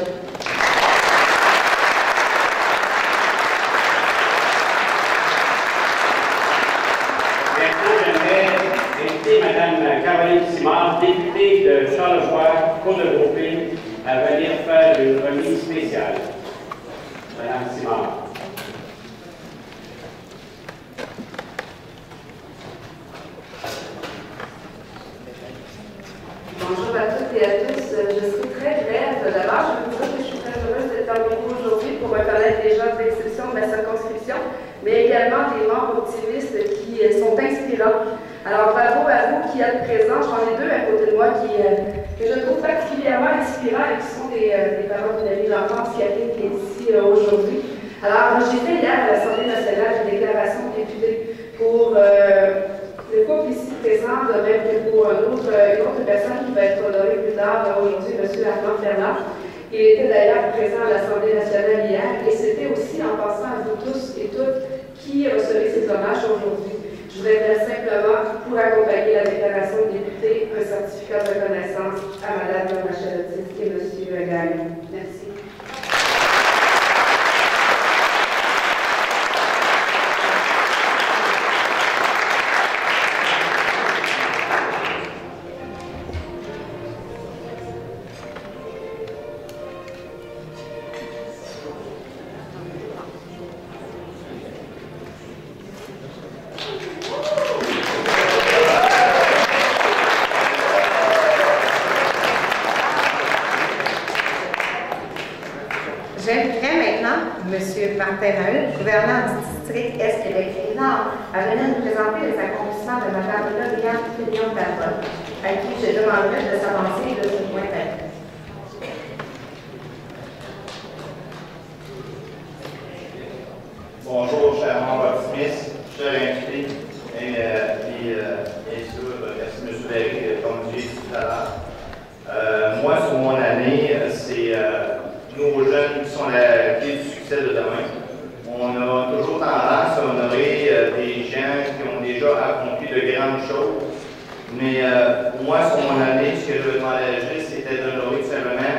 Mme Caroline Simard, députée de Charlevoix, Côte-de-Beaupré, à venir faire une remise spéciale. Mme Simard. Bonjour à toutes et à tous. Je suis très brève. D'abord, je veux vous dire que je suis très heureuse d'être parmi vous aujourd'hui pour reconnaître les gens d'exception de ma circonscription, mais également des membres optimistes qui sont inspirants. Alors, bravo à vous qui êtes présents. J'en ai deux à côté de moi que je trouve particulièrement inspirants et qui sont des parents d'une amie d'enfance qui est ici aujourd'hui. Alors, j'ai fait hier à l'Assemblée nationale une déclaration de député pour le couple ici présent, de même que pour une autre personne qui va être honorée plus tard aujourd'hui, M. Armand Bernard. Il était d'ailleurs présent à l'Assemblée nationale hier et c'était aussi en pensant à vous tous et toutes qui recevez ces hommages aujourd'hui. Je voudrais simplement, pour accompagner la déclaration de député, un certificat de reconnaissance à Mme Rachel Otis et M. Gagnon. Merci. M. Martin Maheu, gouverneur du district Est-Québec-Nord, à venir nous présenter les accomplissements de Mme Lauriane Fillon-Talbot, à qui je demanderai de s'avancer de ce point d'être. Bonjour, cher membre optimiste, chers invités, et bien sûr, merci M. Berry, comme j'ai dit tout à l'heure. Moi, sur mon année, c'est nos jeunes qui sont la clé du succès de demain. On a toujours tendance à honorer des gens qui ont déjà accompli de grandes choses. Mais moi, sur mon année, ce que je veux m'engager, c'était d'honorer tout simplement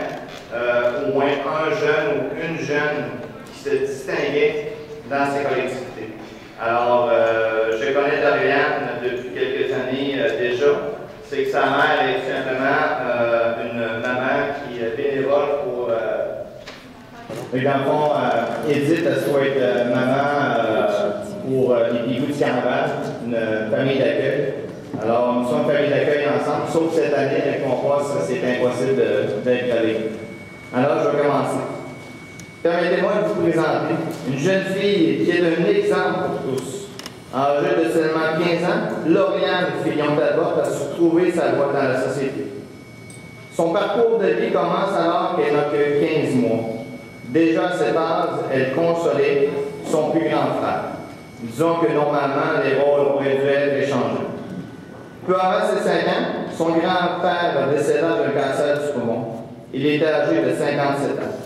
au moins un jeune ou une jeune qui se distinguait dans ces collectivités. Alors, je connais Doriane depuis quelques années déjà. C'est que sa mère est tout simplement une maman qui est bénévole pour... Et dans le fond, Edith, elle souhaite maman pour les Pigous du Carnaval, une famille d'accueil. Alors, nous sommes une famille d'accueil ensemble, sauf cette année, avec mon poste, c'est impossible d'être avec nous. Alors, je vais commencer. Permettez-moi de vous présenter une jeune fille qui est un exemple pour tous. Âgée de seulement 15 ans, Lauriane Fillon-Talbot a su trouver sa voie dans la société. Son parcours de vie commence alors qu'elle n'a que 15 mois. Déjà à cet âge, elle consolait son plus grand frère. Disons que normalement, les rôles auraient dû être échangés. Peu avant ses 5 ans, son grand-père décéda d'un cancer du poumon. Il était âgé de 57 ans.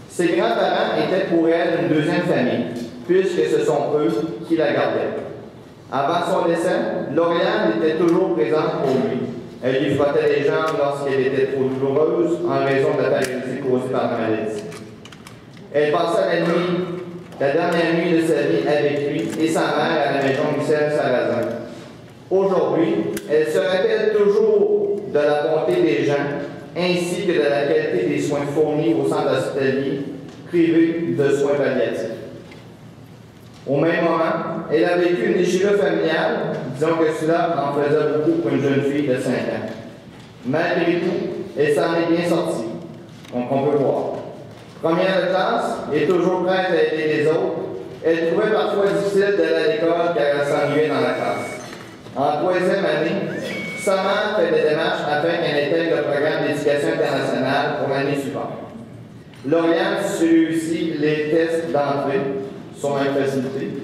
Ses grands-parents étaient pour elle une deuxième famille, puisque ce sont eux qui la gardaient. Avant son décès, Lauriane était toujours présente pour lui. Elle lui frottait les jambes lorsqu'elle était trop douloureuse en raison de la paralysie causée par la maladie. Elle passa la dernière nuit de sa vie avec lui et sa mère à la maison Michel-Sarrazin. Aujourd'hui, elle se rappelle toujours de la bonté des gens ainsi que de la qualité des soins fournis au centre hospitalier privé de soins palliatifs. Au même moment, elle a vécu une déchirure familiale, disons que cela en faisait beaucoup pour une jeune fille de 5 ans. Malgré tout, elle s'en est bien sortie, comme on peut voir. Première de classe et toujours prête à aider les autres, elle trouvait parfois difficile d'aller à l'école car elle s'ennuyait dans la classe. En 3e année, sa mère fait des démarches afin qu'elle intègre le programme d'éducation internationale pour l'année suivante. Lauriane réussit les tests d'entrée, son facilité.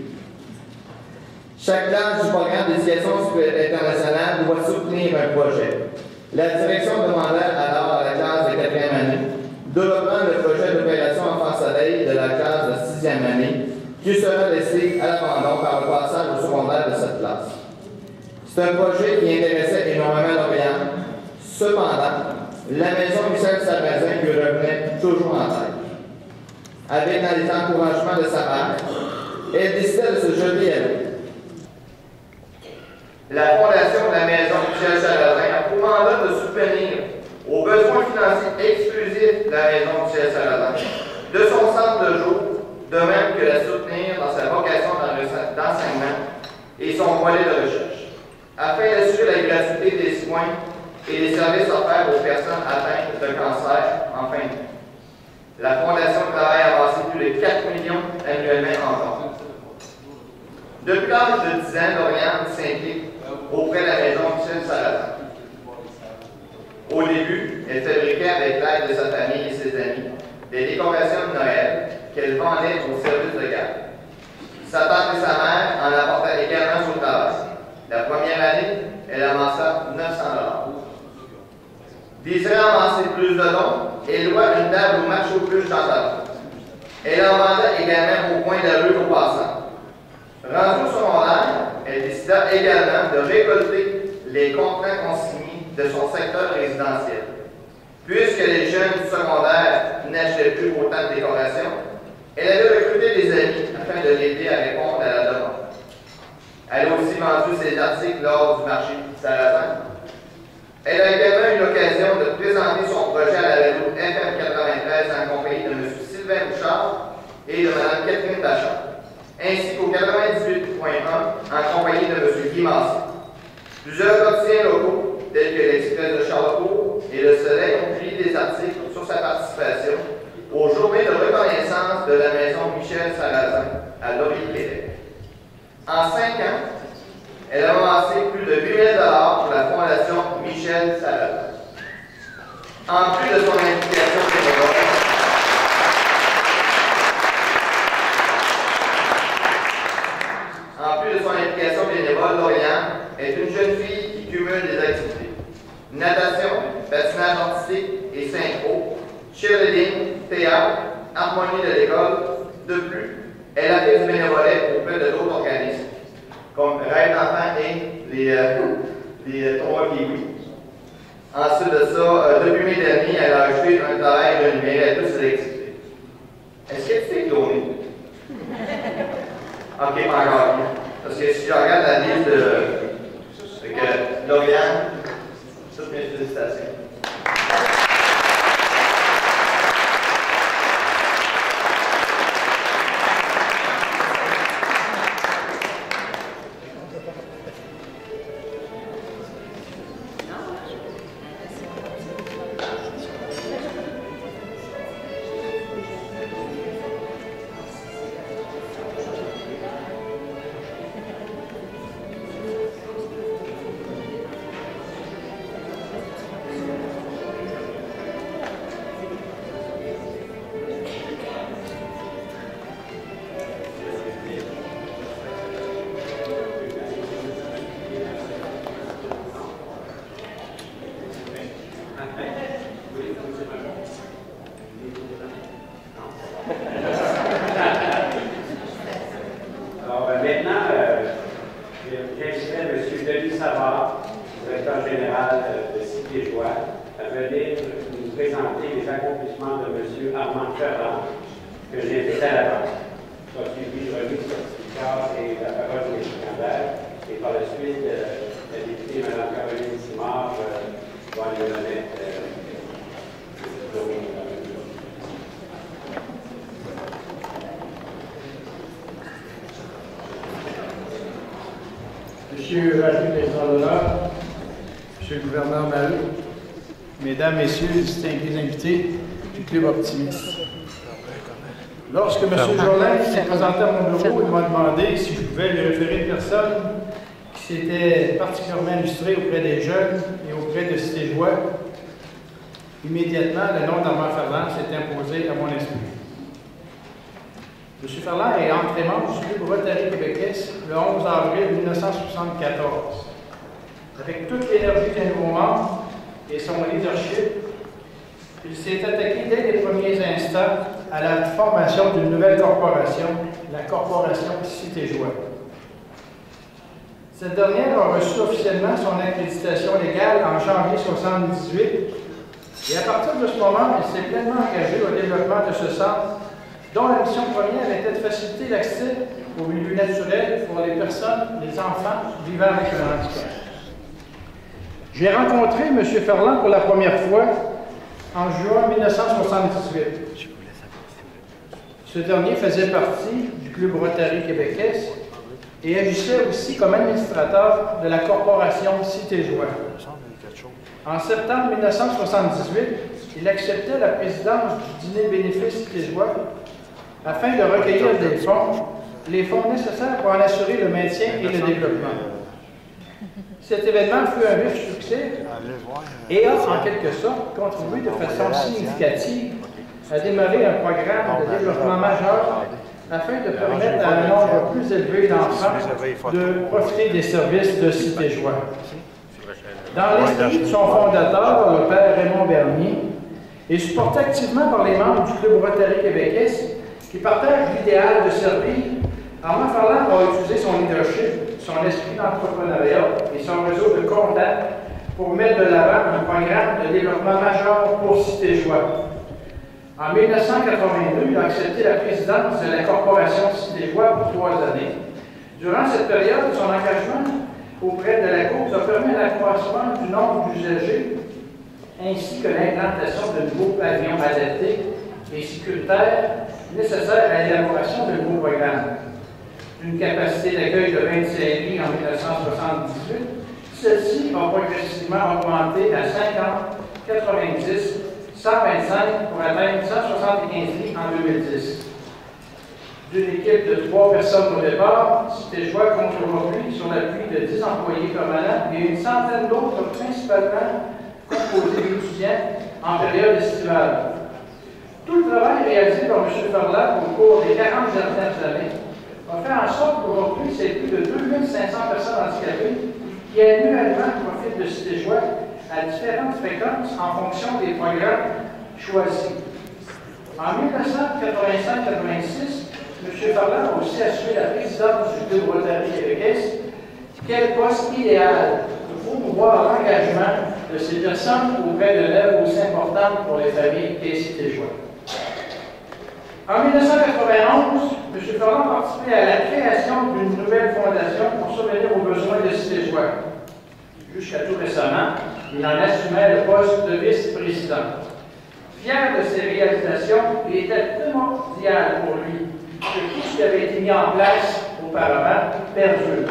Chaque classe du programme d'éducation internationale doit soutenir un projet. La direction demandait alors à la classe de 4e année de reprendre le projet d'opération Enfant Soleil de la classe de 6e année qui sera laissé à l'abandon par le passage au secondaire de cette classe. C'est un projet qui intéressait énormément Lauriane. Cependant, la maison Michel Sarrazin lui revenait toujours en tête. Avec dans les encouragements de sa mère, elle décidait de se jeter à l'eau. La fondation de la maison Michel Sarrazin a pour mandat de subvenir aux besoins financiers exclusifs de la maison Michel Sarrazin, de son centre de jour, de même que la soutenir dans sa vocation d'enseignement et son volet de recherche, afin d'assurer la gratuité des soins et des services offerts aux personnes atteintes de cancer en fin de vie. La Fondation travaille à avancer plus de 4 millions annuellement en temps. Depuis l'âge de 10 ans, Lauriane s'implique auprès de la maison Michel Sarrazin. Au début, elle fabriquait avec l'aide de sa famille et ses amis des décorations de Noël qu'elle vendait au service de garde. Sa tante et sa mère en apportaient également sur le travail. La première année, elle amassa 900 $. Désirant amasser plus de dons, elle loua une table au marché aux puces dans sa route. Elle en vendait également au coin de la rue aux passants. Rendue au secondaire, elle décida également de récolter les contrats consignés de son secteur résidentiel. Puisque les jeunes du secondaire n'achetaient plus autant de décorations, elle avait recruté des amis afin de l'aider à répondre à la demande. Elle a aussi vendu ses articles lors du marché Sarrazin. Elle a également eu l'occasion de présenter son projet à la radio FM 93 en compagnie de M. Sylvain Bouchard et de Mme Catherine Bachard, ainsi qu'au 98.1 en compagnie de M. Guy Massé. Plusieurs quotidiens locaux, tels que l'Express de Charlesbourg et Le Soleil, ont publié des articles sur sa participation aux journées de reconnaissance de la maison Michel Sarrazin à Laurier-Québec. En 5 ans, elle a amassé plus de 8 000 $ pour la Fondation Michel Sarrazin. En plus de son implication bénévole, Lauriane est une jeune fille qui cumule des activités. Natation, patinage artistique et synchro, cheerleading, théâtre, harmonie de l'école. De plus, elle a fait du bénévolat auprès de d'autres organismes, comme Rêve d'enfants et les Tournois Kiwi. Ensuite de ça, depuis mai dernier, elle a ajouté un travail de numéro à toutes ses activités. Est-ce que tu t'es cloné? Ok, pas encore. Parce que si je regarde la liste de Lauriane, toutes mes félicitations. Monsieur le président d'honneur, Monsieur le gouverneur Maheu, Mesdames, Messieurs les distingués invités du Club Optimiste. Lorsque M. Jolin s'est présenté à mon bureau, il m'a demandé si je pouvais lui référer une personne qui s'était particulièrement illustrée auprès des jeunes et auprès de Cité-Joie. Immédiatement, le nom d'Armand Ferland s'est imposé à mon esprit. M. Ferland est entré membre du Club Rotary québécois le 11 avril 1974. Avec toute l'énergie d'un nouveau membre et son leadership, il s'est attaqué dès les premiers instants à la formation d'une nouvelle corporation, la Corporation Cité Joie. Cette dernière a reçu officiellement son accréditation légale en janvier 1978 et à partir de ce moment, elle s'est pleinement engagée au développement de ce centre dont la mission première était de faciliter l'accès au milieu naturel pour les personnes, les enfants vivant avec un handicap. J'ai rencontré M. Ferland pour la première fois en juin 1978. Ce dernier faisait partie du Club Rotary québécois et agissait aussi comme administrateur de la Corporation Cité Joie. En septembre 1978, il acceptait la présidence du dîner bénéfice Cité Joie afin de recueillir les fonds nécessaires pour en assurer le maintien et le développement. Cet événement fut un vif succès et a, en quelque sorte, contribué de façon significative à démarrer un programme de développement majeur afin de permettre à un nombre plus élevé d'enfants de profiter des services de Cité Joie. Dans l'esprit de son fondateur, le père Raymond Bernier, et supporté activement par les membres du Club Rotary québécois, qui partagent l'idéal de servir, Armand Ferland a utilisé son leadership, son esprit d'entrepreneuriat et son réseau de contacts pour mettre de l'avant un programme de développement majeur pour Cité Joie. En 1982, il a accepté la présidence de la Corporation Cité Joie pour 3 années. Durant cette période, son engagement auprès de la cause a permis l'accroissement du nombre d'usagers ainsi que l'implantation de nouveaux pavillons adaptés et sécuritaires nécessaires à l'élaboration de nouveaux programmes. Une capacité d'accueil de 25 lits en 1978, celle-ci a progressivement augmenté à 50, 90, 125 pour atteindre 175 lits en 2010. D'une équipe de 3 personnes au départ, Cité Joie compte aujourd'hui sur l'appui de 10 employés permanents et une centaine d'autres, principalement composés d'étudiants en période estivale. Tout le travail réalisé par M. Ferland au cours des 40 dernières années a fait en sorte qu'aujourd'hui, c'est plus de 2500 personnes handicapées qui annuellement profitent de Cité Joie à différentes fréquences en fonction des programmes choisis. En 1985-86, M. Ferland a aussi assuré la présidence du Club Rotary québécois. Quel poste idéal pour promouvoir l'engagement de ces personnes auprès de l'œuvre aussi importante pour les familles et Cité Joie. En 1991, M. Ferland a participé à la création d'une nouvelle fondation pour subvenir aux besoins de Cité Joie. Jusqu'à tout récemment, il en assumait le poste de vice-président. Fier de ses réalisations, il était primordial pour lui que tout ce qui avait été mis en place auparavant perdure.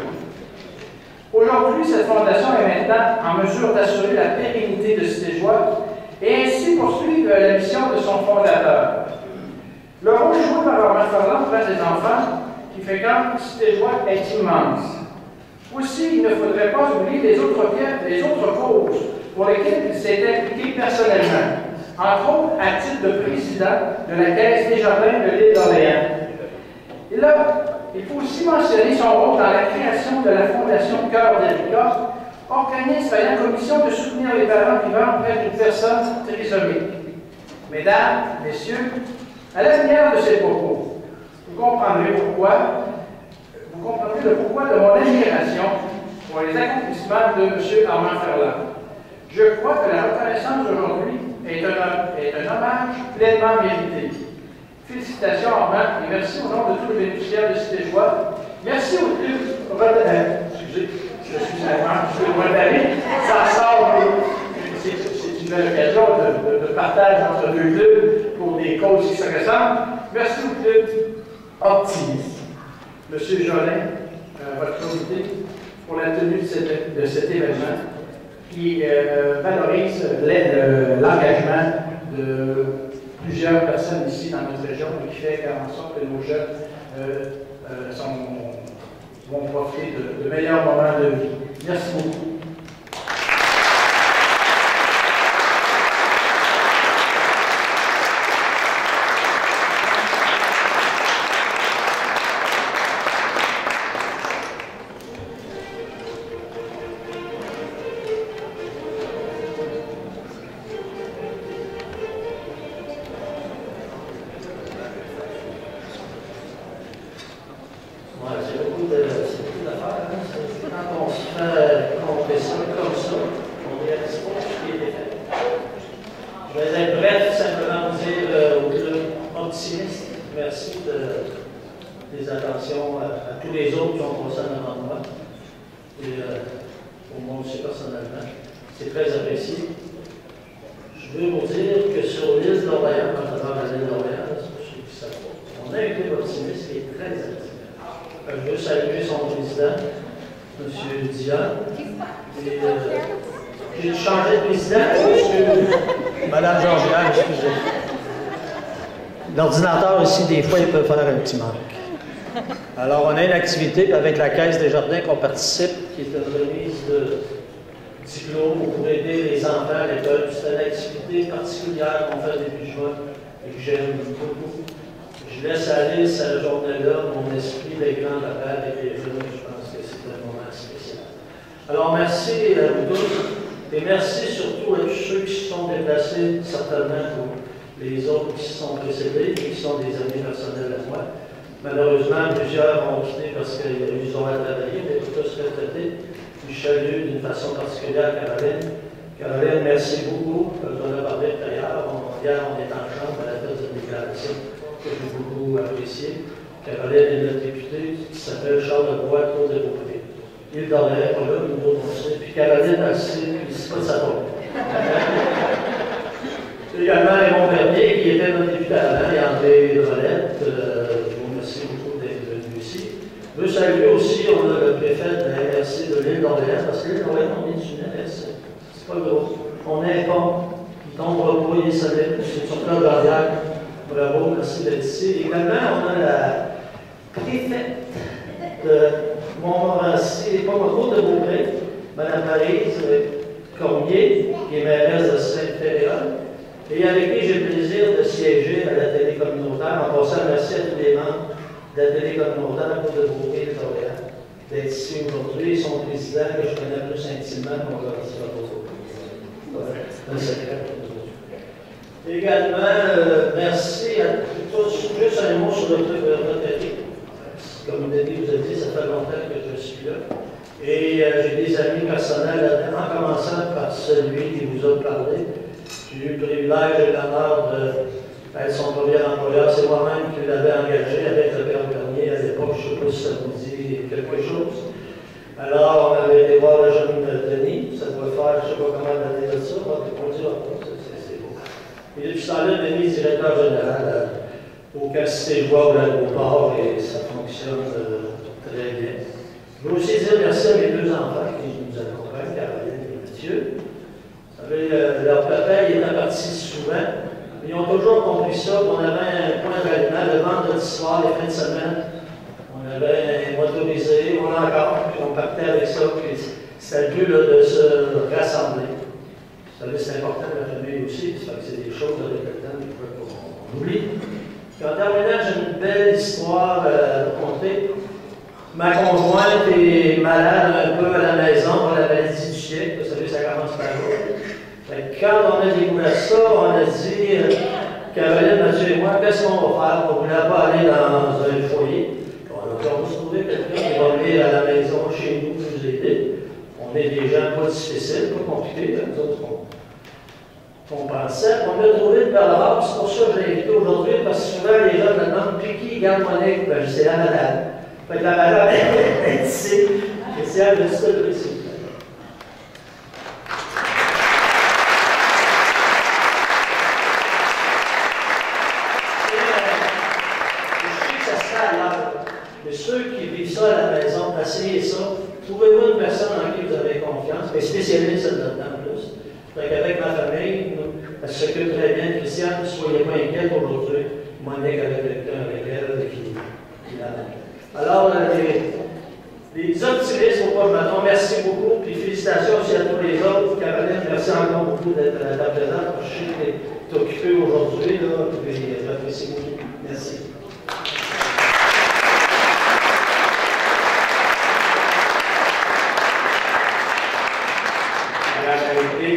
Aujourd'hui, cette fondation est maintenant en mesure d'assurer la pérennité de Cité Joie et ainsi poursuivre la mission de son fondateur. Le rôle joué par Armand Ferland auprès des enfants qui fréquentent Cité Joie est immense. Aussi, il ne faudrait pas oublier les autres causes pour lesquelles il s'est impliqué personnellement, entre autres à titre de président de la Caisse des Jardins de l'île d'Orléans. Et là, il faut aussi mentionner son rôle dans la création de la Fondation Cœur d'Erica, organisme ayant commission de soutenir les parents vivant auprès d'une personne trisomique. Mesdames, Messieurs, à la lumière de ces propos, vous comprendrez le pourquoi de mon admiration pour les accomplissements de M. Armand Ferland. Je crois que la reconnaissance d'aujourd'hui est un hommage pleinement mérité. Félicitations Armand et merci au nom de tous les bénéficiaires de Cité Joie. Merci au club excusez, je suis Rotary, ça sort, c'est une belle occasion de partage entre deux clubs pour des causes qui se ressemblent. Merci au club Optimiste. Monsieur Jolin, votre comité, pour la tenue de cet événement qui valorise l'engagement de plusieurs personnes ici dans notre région et qui fait en sorte que nos jeunes vont profiter de meilleurs moments de vie. Merci beaucoup. optimiste. Merci des attentions à tous les autres qui ont passé en avant de moi. Et pour moi aussi personnellement, c'est très apprécié. Je veux vous dire que sur l'île de l'Orléans, quand je parle de l'île de l'Orléans, on a un club optimiste qui est très actif. Je veux saluer son président, M. Dion. J'ai changé de président. Madame Georgiane, excusez. L'ordinateur ici, des fois, il peut faire un petit manque. Alors, on a une activité avec la Caisse des Jardins qu'on participe. Qui est une remise de diplôme pour aider les enfants à l'école. C'est une activité particulière qu'on fait depuis juin et que j'aime beaucoup. Je laisse aller cette journée-là mon esprit des grands appels avec les jeunes. Je pense que c'est un moment spécial. Alors, merci à vous tous. Et merci surtout à tous ceux qui se sont déplacés, certainement pour les autres qui se sont précédés, qui sont des amis personnels à moi. Malheureusement, plusieurs ont quitté parce qu'ils ont à travailler, mais tous retraités. Je salue d'une façon particulière Caroline. Caroline, merci beaucoup. On en a parlé tout à l'heure. Hier, on est en chambre à la tête de déclaration que j'ai beaucoup apprécié. Caroline est notre députée qui s'appelle Charles Lebois, Cour de Beaupré. Il dormait, pas là, nous autres on sait. Puis Caroline, elle sait, puis c'est pas de sa faute. Également, Raymond Bernier, qui était notre député avant, et André Rolette. Je vous remercie beaucoup d'être venu ici. Je veux saluer aussi, on a le préfet de la MRC de l'île d'Orléans, parce que l'île d'Orléans, on est une MRC. C'est pas gros. On est un pont, il tombera pas, il est solide, c'est sur plan d'arrière. Bravo, merci d'être ici. Également, on a la préfète de Montmorency, pas Montmorency de Beaupré, Mme Maryse Cormier, qui est mairesse de Sainte-Féréole, et avec qui j'ai le plaisir de siéger à la télé communautaire. En passant, merci à tous les membres de la télé communautaire pour de Beaupré et d'Orléans d'être ici aujourd'hui. Son président, que je connais plus intimement, mon gars, ici à Beaupré. Voilà, un secret pour nous. Également, merci à tous. Juste un mot sur le truc de retraité. Comme Denis vous a dit, ça fait longtemps que je suis là. Et j'ai des amis personnels là-dedans, en commençant par celui qui vous a parlé. J'ai eu le privilège et l'honneur d'être son premier employeur. C'est moi-même qui l'avais engagé avec le père Bernier à l'époque. Je ne sais pas si ça vous dit quelque chose. Alors, on avait été voir le jeune Denis. Ça doit faire, je ne sais pas comment dater de ça. On dit, c'est beau. Et depuis ce temps-là, Denis est directeur général au Castéjoie, ou l'aéroport, et ça fonctionne très bien. Je veux aussi dire merci à mes deux enfants qui nous accompagnent, Caroline et Mathieu. Vous savez, leur papa, il était parti souvent. Ils ont toujours compris ça. On avait un point d'aliment le vendredi soir, les fins de semaine. On avait un motorisé, on l'a encore, puis on partait avec ça. Puis c'était le but là, de se rassembler. Vous savez, c'est important de la famille aussi, parce que c'est des choses avec le temps qu'on oublie. Puis en terminant, j'ai une belle histoire à raconter. Ma conjointe est malade un peu à la maison pour la maladie du siècle. Vous savez, ça commence par là. Quand on a découvert ça, on a dit, Caroline, Mathieu et moi, qu'est-ce qu'on va faire? On ne voulait pas aller dans un foyer. On va se trouver quelqu'un qui va venir à la maison chez nous nous aider. On est des gens pas difficiles, pas compliqués, nous autres qu'on pensait. On a trouvé le Bernard, c'est pour ça que je l'ai invité aujourd'hui, parce que souvent les gens me demandent puis qui garde mon nez? Ben, je dis la madame. Fait que la madame est ici. Et c'est elle de ça le ici. Mais ceux qui vivent ça à la maison, essayez ça. Trouvez-vous une personne en qui vous avez confiance, et spécialiste là-dedans en plus. Donc avec ma famille, elle s'occupe très bien de Christiane, ne soyez pas inquiète aujourd'hui. Monique avec quelqu'un avec elle qui la. Alors, les optimistes au pas de bâton, merci beaucoup, puis félicitations aussi à tous les autres. Caroline, merci encore beaucoup d'être à ta présence. Je sais que tu es occupée aujourd'hui, puis j'apprécie beaucoup. Merci.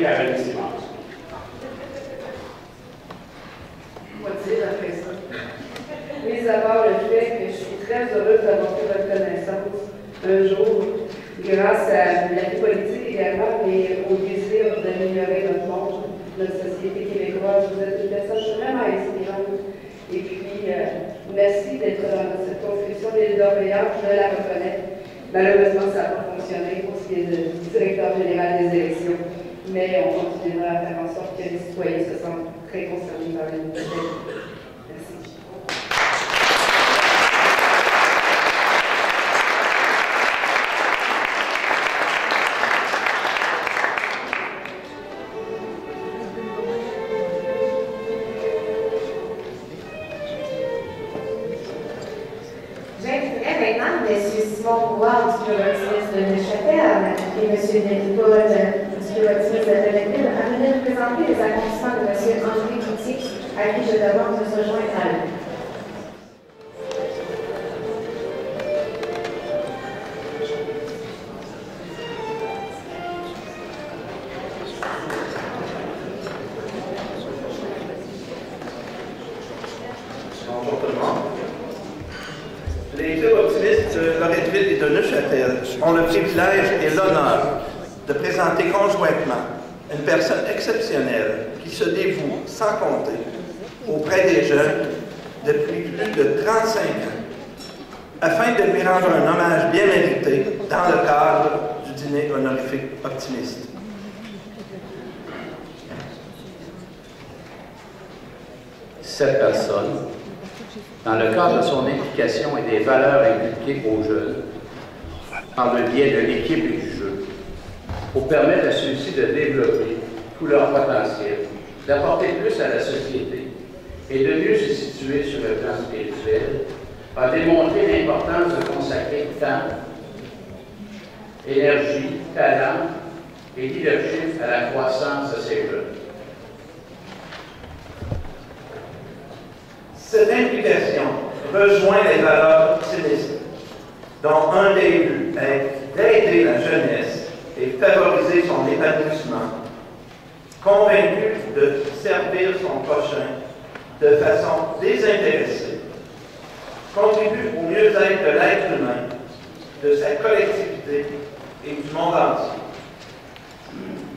Caroline Simon. On va dire après ça. Mis à part le fait que je suis très heureuse d'avoir fait votre connaissance un jour, grâce à la vie politique également, mais au désir d'améliorer notre monde, notre société québécoise. Vous êtes une personne vraiment inspirante. Et puis, merci d'être dans cette construction de l'île d'Orléans. Je la reconnais. Malheureusement, ça n'a pas fonctionné pour ce qui est du directeur général des élections, mais on continuera à faire en sorte que les citoyens se sentent très concernés par la nouvelle. Merci. Pouvoir du club optimiste de Neuchâtel et M. Paul du club optimiste de Delacville à venir présenter les accomplissements de M. André Coutier, à qui je demande de se joindre à lui. Bonjour tout le monde. Les clubs optimistes de Loretteville et de Neuchâtel ont le privilège et l'honneur de présenter conjointement une personne exceptionnelle qui se dévoue sans compter auprès des jeunes depuis plus de 35 ans, afin de lui rendre un hommage bien mérité dans le cadre du dîner honorifique optimiste. Cette personne, dans le cadre de son implication et des valeurs inculquées aux jeunes, par le biais de l'équipe et du jeu, pour permettre à ceux-ci de développer tout leur potentiel, d'apporter plus à la société et de mieux se situer sur le plan spirituel, a démontré l'importance de consacrer temps, énergie, talent et leadership à la croissance de ces jeunes. Cette implication rejoint les valeurs optimistes, dont un des buts est d'aider la jeunesse et favoriser son épanouissement, convaincu de servir son prochain de façon désintéressée, contribue au mieux-être de l'être humain, de sa collectivité et du monde entier.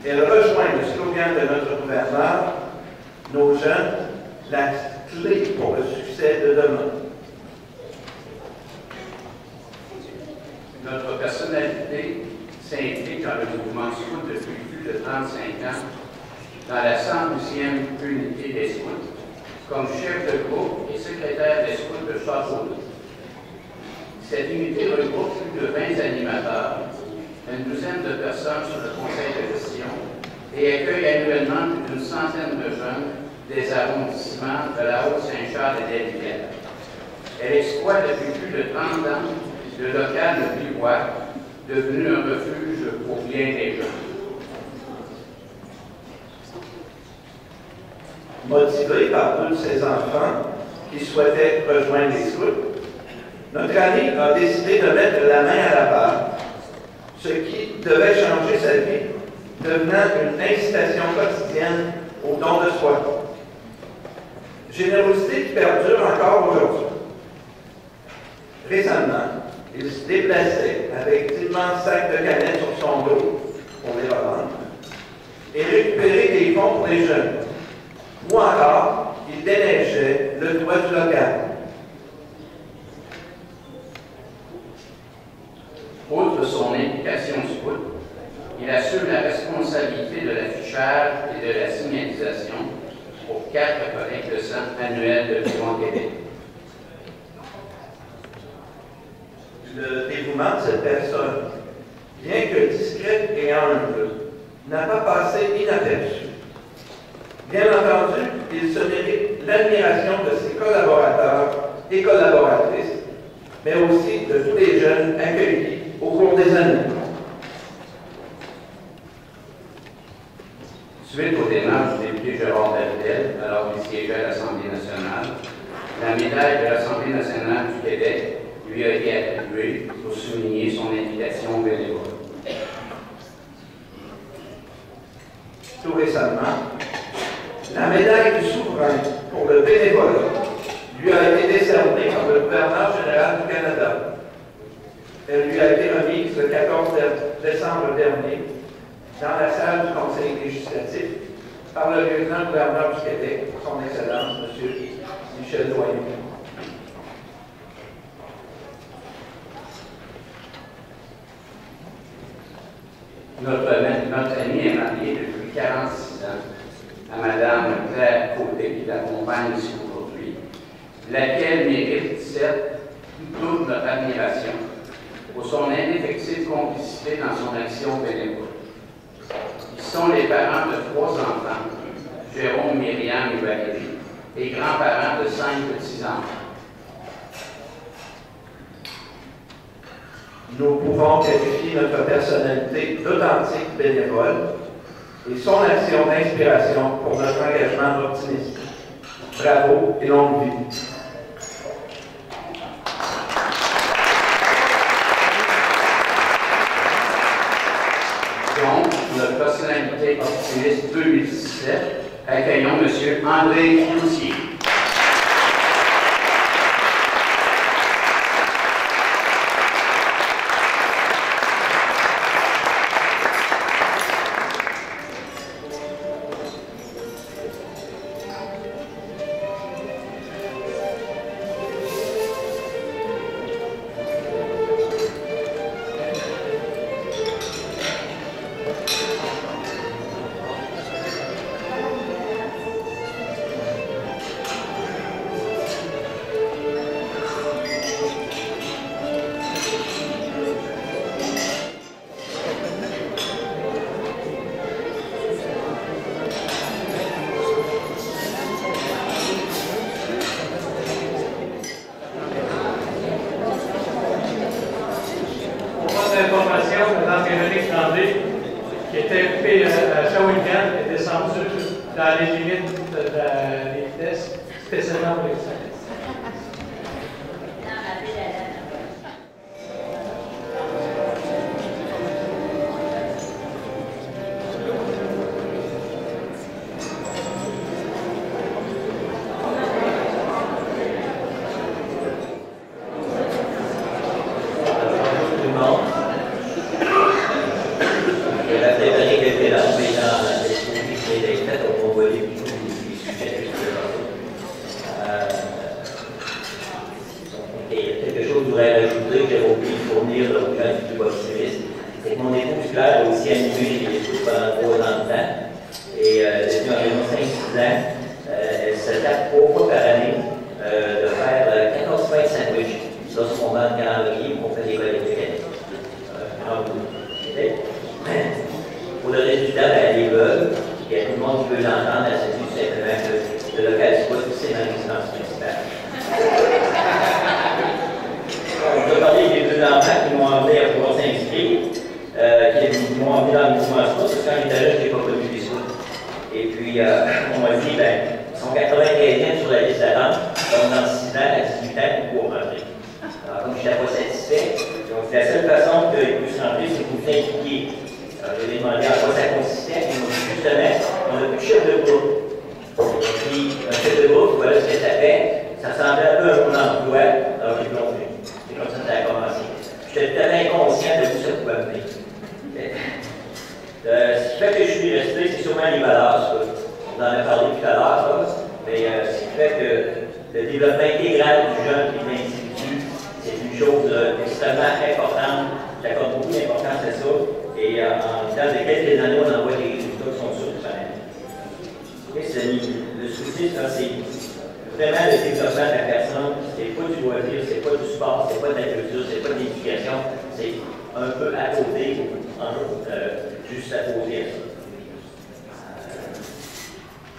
Elle rejoint le slogan de notre gouverneur, « Nos jeunes, la clé pour le succès de demain ». Notre personnalité s'implique dans le mouvement scout depuis plus de 35 ans, dans la 112e unité des scouts, comme chef de groupe et secrétaire des scouts de Châteauneuf. Cette unité regroupe plus de 20 animateurs, une douzaine de personnes sur le conseil de gestion et accueille annuellement plus d'une centaine de jeunes des arrondissements de la Haute-Saint-Charles et des Rivières. Elle exploite depuis plus de 30 ans le local de Bivouac, devenu un refuge pour bien des jeunes. Motivé par tous ces enfants qui souhaitaient rejoindre les scouts, notre ami a décidé de mettre la main à la pâte, ce qui devait changer sa vie, devenant une incitation quotidienne au don de soi. Générosité qui perdure encore aujourd'hui. Récemment, il se déplaçait avec d'immenses sacs de canettes sur son dos pour les revendre et récupérer des fonds pour les jeunes. Ou encore, il déneigeait le toit du local. Outre son implication scout, il assure la responsabilité de l'affichage et de la signalisation pour 4 collectes de sang annuelles de Québec. Le dévouement de cette personne, bien que discrète et humble, n'a pas passé inaperçu. Bien entendu, il se mérite l'admiration de ses collaborateurs et collaboratrices, mais aussi de tous les jeunes accueillis au cours des années. Suite aux démarches du député Gérard Deltel, alors qu'il siégeait à l'Assemblée nationale, la médaille de l'Assemblée nationale du Québec lui a été attribuée pour souligner son implication bénévole. Tout récemment, la médaille du souverain pour le bénévolat lui a été décernée par le gouverneur général du Canada. Elle lui a été remise le 14 décembre dernier dans la salle du Conseil législatif par le lieutenant-gouverneur du Québec, son Excellence, M. Michel Doyon. Notre ami est marié depuis 46 ans à Mme Claire Côté, qui l'accompagne ici aujourd'hui, laquelle mérite toute notre admiration pour son indéfectible complicité dans son action bénévole. Ils sont les parents de 3 enfants, Jérôme, Myriam et Valérie, et grands-parents de 5 petits-enfants. Nous pouvons qualifier notre personnalité d'authentique bénévole et son action d'inspiration pour notre engagement optimiste. Bravo et longue vie. Donc, notre personnalité optimiste 2017, accueillons M. André Cloutier. Mme Véronique Tremblay, qui était occupée à Shawinigan, est descendue dans les limites des vitesses, spécialement pour les cyclistes.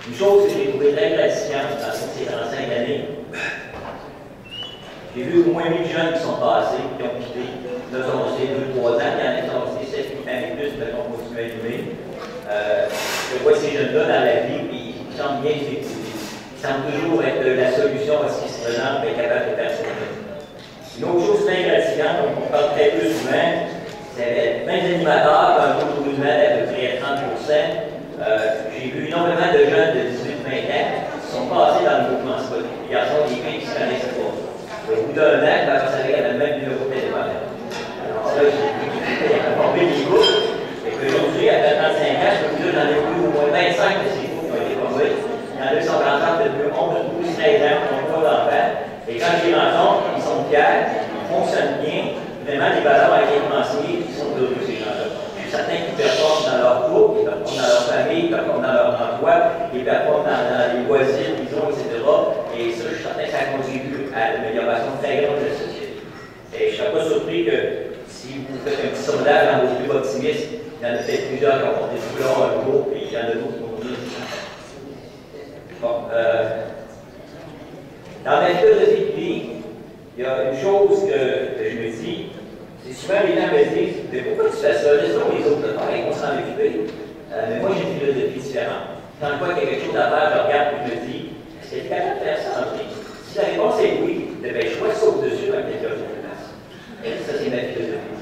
Une chose que j'ai trouvée très gratifiante dans ces 35 années, j'ai vu au moins 1000 jeunes qui sont passés, qui ont quitté. Là, sont restés 2-3 ans, il y en a qui sont restés 7-8 ans et plus, mais qui ont continué à allumer. Je vois ces jeunes-là dans la vie, puis ils semblent bien effectifs. Ils semblent toujours être la solution à ce qui se présente, mais capable de faire ça. Une autre chose très gratifiante, dont on parle très peu souvent, c'est 20 animateurs, un taux de roulement d'à peu près 30%. J'ai vu énormément de jeunes de 18-20 ans qui sont passés dans le mouvement spot. Les garçons, des filles qui se connaissent pas. Au bout d'un an, je savais qu'il y avait le même numéro de téléphone. Alors là, j'ai formé des groupes. Et qu'aujourd'hui, après 35 ans, je peux vous dire que j'en ai vu au moins 25 de ces groupes qui ont été formés. Il y en a qui sont ensemble depuis 11, 12, 13 ans, qui n'ont pas d'enfants. Et quand je les rencontre, ils sont fiers, ils fonctionnent bien. Vraiment, les valeurs avec les financiers, ils sont heureux, ces gens-là. Je suis certain qu'ils ne perdent pas les loisirs, disons, etc. Et ça, je suis certain que ça contribue à l'amélioration très grande de la société. Et je ne serais pas surpris que si vous faites un petit sondage dans vos clubs optimistes, il y en a peut-être plusieurs qui ont porté ce couleur un jour, et il y en a d'autres qui vont dire. Bon, dans ma philosophie de vie, il y a une chose que je me dis, c'est souvent les gens me disent, mais pourquoi tu fais ça? Laisse-nous les autres le faire et on s'en occuper. Mais moi, j'ai une philosophie différente. Quand je vois qu'il y a quelque chose à faire, je regarde et je me dis, est-ce que tu es capable de faire ça en vie? Si la réponse est oui, dépêche-moi, saute dessus comme quelqu'un de place. Et ça, c'est ma philosophie.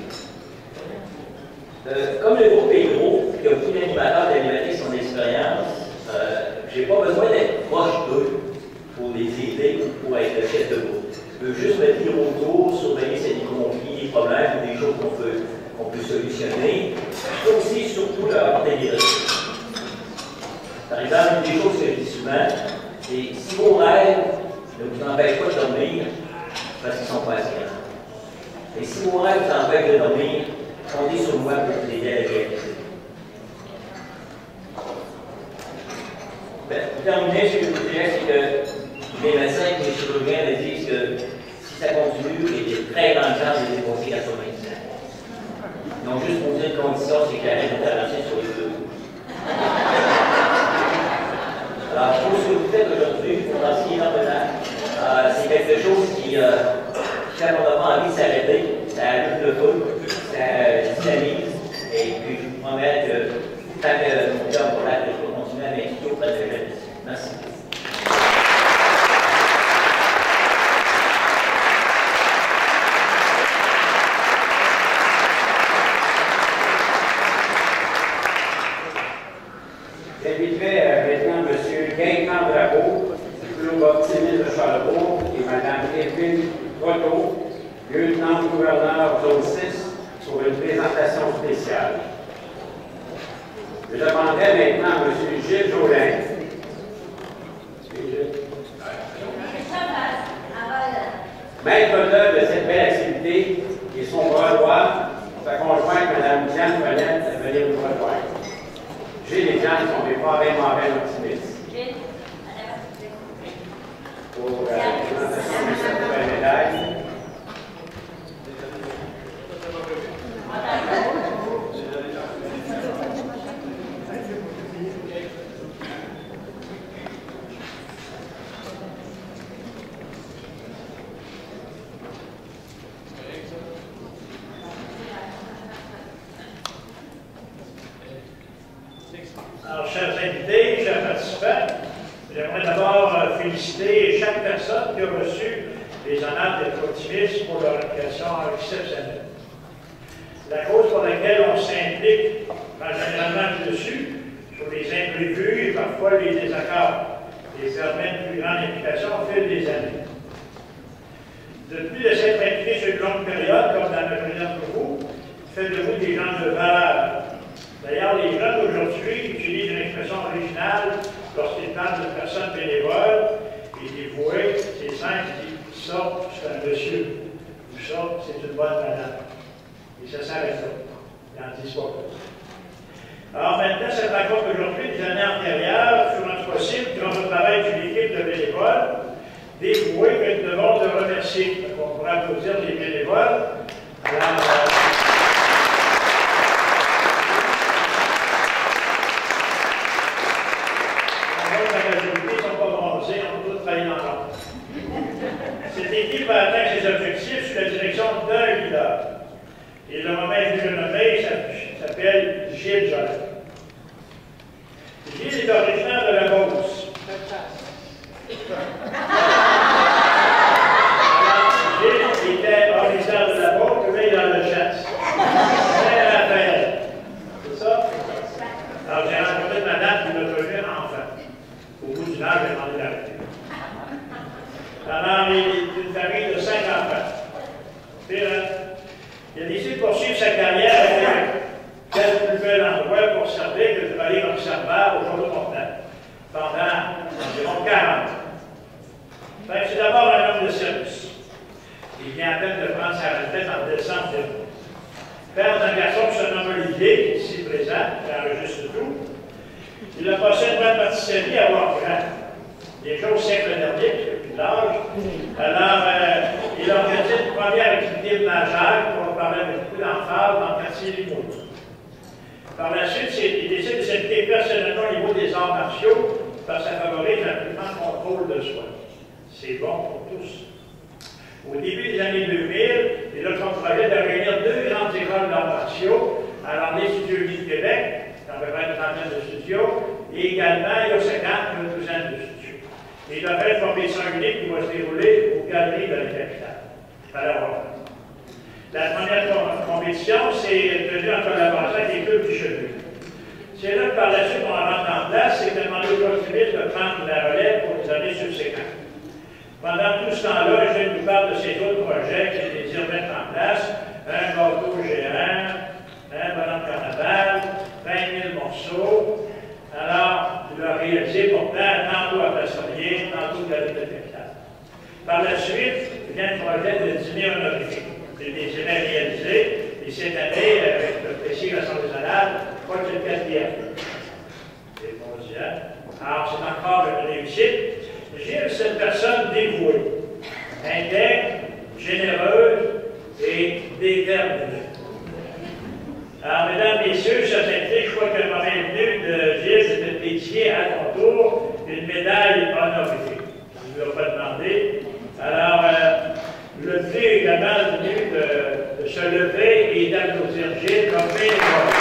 Comme le groupe est gros, il y a beaucoup d'animateurs d'alimenter son expérience, je n'ai pas besoin d'être proche d'eux pour les aider ou pour être le chef de groupe. Je peux juste me dire autour, surveiller s'il y a des conflits, des problèmes ou des choses qu'on peut solutionner. Je peux aussi surtout leur apporter des ressources. Par exemple, une des choses que je dis souvent, c'est si vos rêves ne vous empêchent pas de dormir, c'est parce qu'ils ne sont pas assez grands. Et si vos rêves vous empêchent de dormir, comptez sur moi pour vous aider à les réaliser. Pour terminer, ce que je vous dirais, c'est que les médecins et les chirurgiens me disent que si ça continue, il y a de très grandes chances de dépasser 90 ans. Donc, juste pour dire une condition, c'est qu'il y a une intervention sur les deux. Alors, je trouve ce que vous faites aujourd'hui, vous remerciez énormément. C'est quelque chose qui, quand on n'a pas envie de s'arrêter, ça allume le feu, ça dynamise, et puis je vous promets que tant que mon cœur pour la je vais continuer à m'impliquer auprès de la jeunesse. Merci. J'inviterai maintenant M. Gaëtan Drapeau, du Club optimiste de Charlebourg, et Mme Evelyne Grotto, lieutenant-gouverneur zone 6, pour une présentation spéciale. Je demanderai maintenant à M. Gilles Jolin. Maître d'œuvre de cette belle activité et son bras droit, sa conjointe, Mme Diane Fenette, à venir nous rejoindre. Gilles et Diane sont des parrains marraines optimistes. Pour la présentation de cette nouvelle médaille. Alors, chers invités, chers participants, j'aimerais d'abord féliciter chaque personne qui a reçu les honneurs d'être optimiste pour leur implication exceptionnelle. La cause pour laquelle on s'implique va généralement dessus, sur les imprévus et parfois les désaccords, et permet une plus grande implication au fil des années. De plus de s'être impliqué sur une longue période, comme dans la majorité d'entre vous, fait de vous des gens de valeur. D'ailleurs, les jeunes d'aujourd'hui utilisent une expression originale lorsqu'ils parlent de personnes bénévoles et dévouées. C'est simple, ils disent ça, c'est un monsieur, ou ça, c'est une bonne madame. Et ça s'arrête là. Ils n'en disent pas plus. Alors maintenant, cette rencontre aujourd'hui, des années antérieures, fut rendu possible grâce au travail d'une équipe de bénévoles dévoués que nous devons te remercier. Donc, on pourrait applaudir les bénévoles. Alors, cette équipe a atteint ses objectifs sous la direction d'un leader. Et le moment est venu nommé, il s'appelle Gilles Jolin. Gilles est originaire de la Beauce. Gilles était originaire de la Beauce, mais il a le chasse. C'est ça? Alors j'ai rencontré une madame qui m'a trouvé enfant. Au bout du âge, j'ai demandé d'arrêter. Alors, il est une famille de 5 enfants. Il a décidé de poursuivre sa carrière avec quel plus bel endroit pour servir que de travailler comme serveur au jour de montagne pendant environ 40 ans. C'est d'abord un homme de service. Il vient à peine de prendre sa retraite en décembre dernier. Père d'un garçon qui se nomme Olivier, ici présent, qui enregistre tout. Il a passé une bonne partie de sa vie à avoir grand. déjà au siècle dernier, parce qu'il n'y a plus de l'âge. Alors, il a organisé une première activité majeure, pour parler avec beaucoup d'emphase, dans le quartier Limoux. Par la suite, il décide de s'impliquer personnellement au niveau des arts martiaux, parce que ça favorise un plus grand contrôle de soi. C'est bon pour tous. Au début des années 2000, il a comme projet de réunir 2 grandes écoles d'arts martiaux, alors l'Institut Unis de Québec, à peu près une trentaine de studios, et également il y a 50, une douzaine de studios. Il a fait une compétition unique qui va se dérouler aux galeries de la capitale. Alors, la première compétition s'est tenue en collaboration avec les clubs du Chevelu. C'est là que par la suite, on rentre en place, c'est demandé aux professionnels de prendre la relève pour les années subséquentes. Pendant tout ce temps-là, je nous parle de ces autres projets qu'il désire mettre en place, un bateau géant, un bonhomme carnaval, 20 000 morceaux. Alors, il a réalisé pourtant tantôt à Passonnier, tantôt à la ville de Capitale. Par la suite, il vient le projet de dîner honorifique. Il désirait réaliser, et cette année, avec le précis Assemblée nationale, je crois que c'est le 4e. C'est mondial. Alors, c'est encore une réussite. Gilles, c'est une personne dévouée, intègre, généreuse et déterminée. Alors, mesdames, messieurs, chers invités, je crois que le moment est venu de Gilles de pétier à ton tour une médaille honorifique. Je ne lui ai pas demandé. Alors, le but est également venu de se lever et d'applaudir Gilles comme bénévole.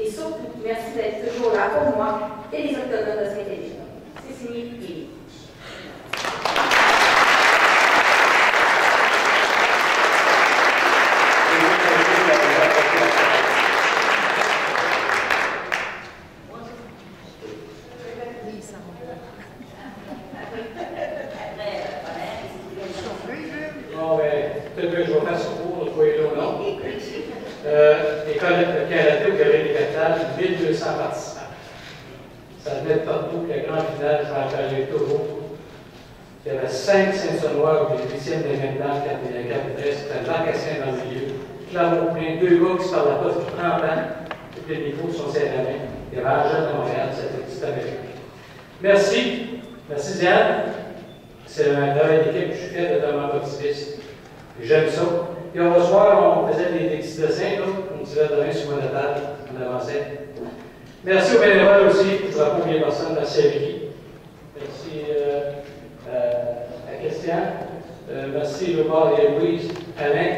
Et surtout, merci d'être toujours là pour moi et les octogones de Saint-Élie. C'est signé Élie. Bon, ben, peut-être que je vais faire ce cours, trouver le nom. École de karaté au Galerie des Capitales, 1200 participants. Ça venait de partout, puis le grand village, je m'en rappelle toujours. Il y avait 5 Saint-Saunois, des 8e des Médans, 4 c'était Lancassin dans le milieu. Clairement, plein, 2 gars qui se parlaient pas depuis 30 ans, et puis les niveaux sont serrés à la main. Il y avait Angèle de Montréal, c'était petite Amérique. Merci. Merci Diane. C'est un travail d'équipe que je fais de demande optimiste. J'aime ça. Puis au soir, on faisait des petits dessins, là. On tirait de rien sur la table, on avançait. Merci aux bénévoles aussi, je ne vois pas combien de personnes, merci à Vicky. Merci à Christian. Merci Lebard et Louise, Alain.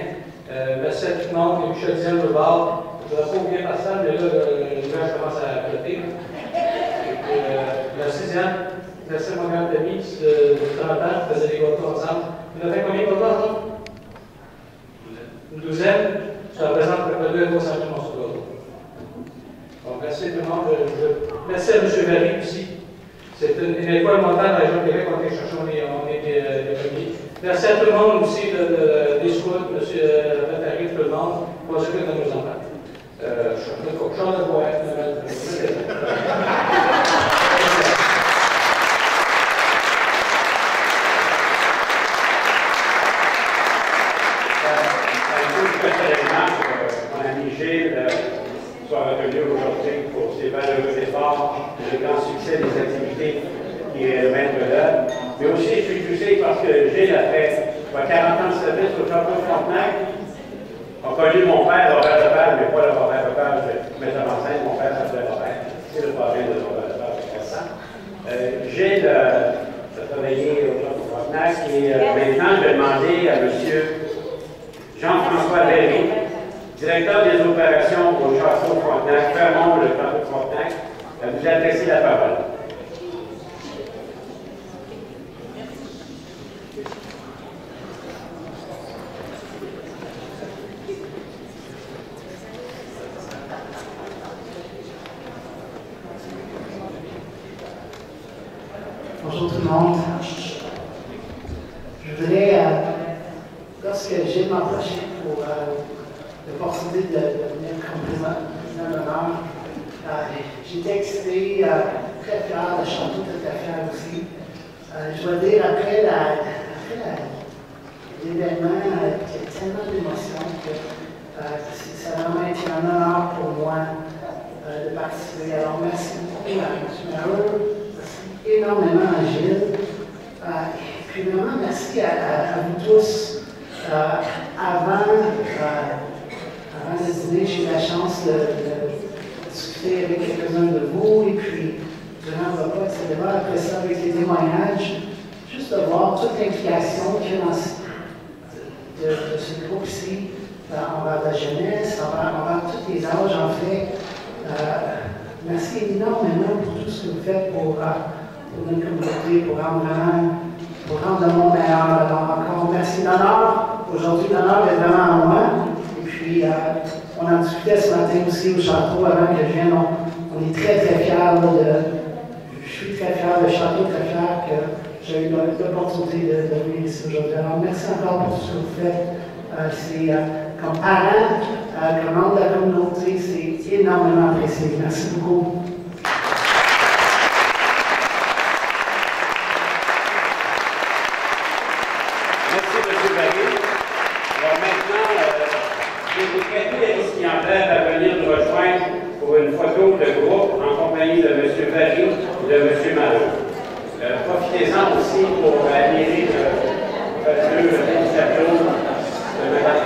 Merci à tout le monde, et Michel Diane Lebard. Je ne vois pas combien de personnes, mais là, le nuage commence à flotter. Merci Diane. Merci à mon grand ami de 30 ans, qui faisait des gâteaux ensemble. On a fait combien de gâteaux ensemble? Une douzaine. Ça représente à peu près 2 à 300 000 morceaux de gâteau. Bon, merci tout le monde. Merci à M. Vary aussi. C'est une école montante dans la région de Québec. On est cherchés, on est des premiers. Merci à tout le monde aussi, des scouts, M. Vary, tout le monde, pour s'occuper de nos enfants. Je suis en train de boire. Mon ami Gilles soit retenu aujourd'hui pour ses valeureux efforts, le grand succès des activités qui est maître là. Mais aussi, je suis touché parce que Gilles a fait 40 ans de service au château de Frontenac. On a connu mon père, Robert Lepage, mais pas le Robert Lepage, metteur en scène, mon père s'appelait Robert. C'est le parrain de Robert Lepage, c'est récent. Gilles a travaillé au château de Frontenac et maintenant, je vais demander à M. Jean-François Berry, directeur des opérations au château de Frontenac, Fermont, le château de Frontenac, à vous adresser la parole. Bonjour tout le monde. Je voudrais, lorsque j'ai m'approché pour l'opportunité de venir comme président d'honneur, j'étais excité, très fier, le château très fier aussi. Je dois dire, après l'événement, il y a tellement d'émotions que ça a vraiment été un honneur pour moi de participer. Alors merci beaucoup à M. Maheu, merci énormément à Gilles. Puis vraiment merci à vous tous. Avant le dîner, j'ai eu la chance de discuter avec quelques-uns de vous, et puis durant le repas, etc. Après ça, avec les témoignages, juste de voir toute l'implication qu'il y a de ce groupe-ci envers la jeunesse, envers tous les âges, en fait. Merci énormément pour tout ce que vous faites pour notre communauté, pour rendre le monde meilleur. Alors encore merci d'honneur. Aujourd'hui, l'honneur est vraiment à moi. Et puis, on en discutait ce matin aussi au château avant que je vienne. On est très, très fiers. Je suis très fier, le château très fier que j'ai eu l'opportunité de venir ici aujourd'hui. Alors, merci encore pour tout ce que vous faites. C'est comme parent, comme membre de la communauté, c'est énormément apprécié. Merci beaucoup. Une photo de groupe en compagnie de M. Vary et de M. Maheu. Profitez-en aussi pour admirer le fabuleux tableau de Mme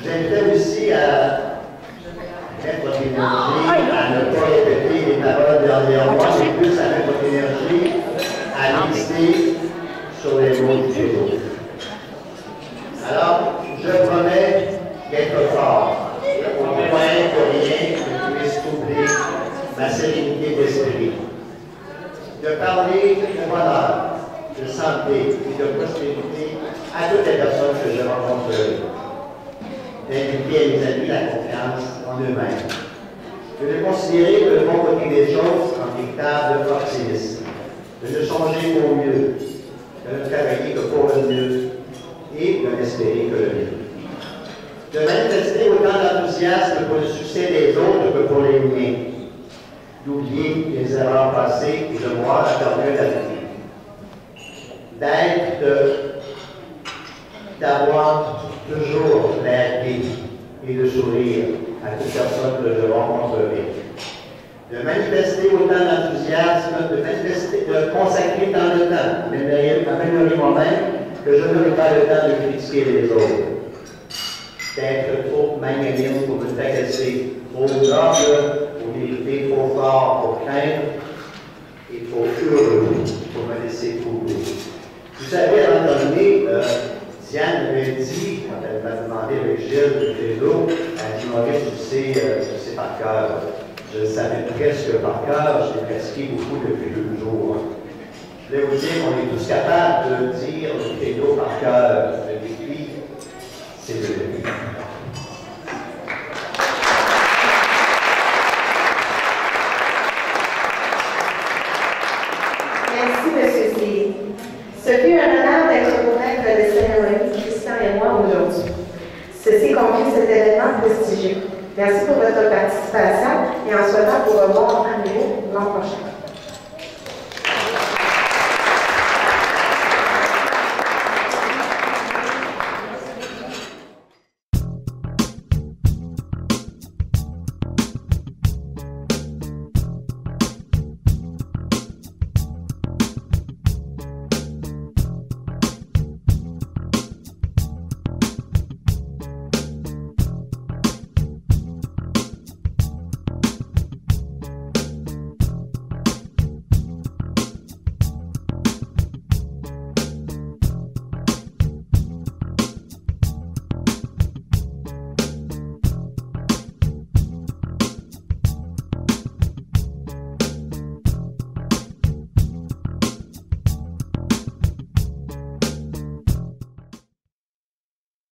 J'invitais aussi à mettre votre énergie à ne pas répéter les paroles derrière moi, mais plus à mettre votre énergie à lister sur les mots du credo. Alors, je promets d'être fort, pour ne pas être rien qui puisse troubler ma sérénité d'esprit, de parler de bonheur, de santé et de prospérité à toutes les personnes que je rencontrerai, d'inviter à mes amis la confiance en eux-mêmes, de considérer que le bon côté des choses en véritable optimisme, de ne songer qu'au mieux, de ne travailler que pour le mieux et de n'espérer que le mieux. De manifester autant d'enthousiasme pour le succès des autres que pour les miens, d'oublier les erreurs passées et de voir à mieux l'avenir, d'avoir toujours l'air gai et de sourire à toute personne que je rencontrerai, de manifester autant d'enthousiasme, de consacrer tant de temps, m'améliorer moi-même, que je n'aurai pas le temps de critiquer les autres, d'être trop magnanime pour me tracaser, trop noble pour mériter, trop fort pour craindre et trop heureux pour me laisser troubler. Vous savez, à un moment donné, Diane m'avait dit, quand elle m'a demandé avec Gilles de Credo, elle dit Maurice, tu sais par cœur. Je le savais presque par cœur, je l'ai pratiqué beaucoup depuis 2 jours. Je voulais vous dire qu'on est tous capables de dire le Credo par cœur. Le défi, c'est de le vivre. Merci, M. Zilli. Ce fut un honneur d'être pour maître de cérémonie, Christian et moi, aujourd'hui. Ceci conclut cet événement prestigieux. Merci pour votre participation et en souhaitant vous revoir à nouveau l'an prochain.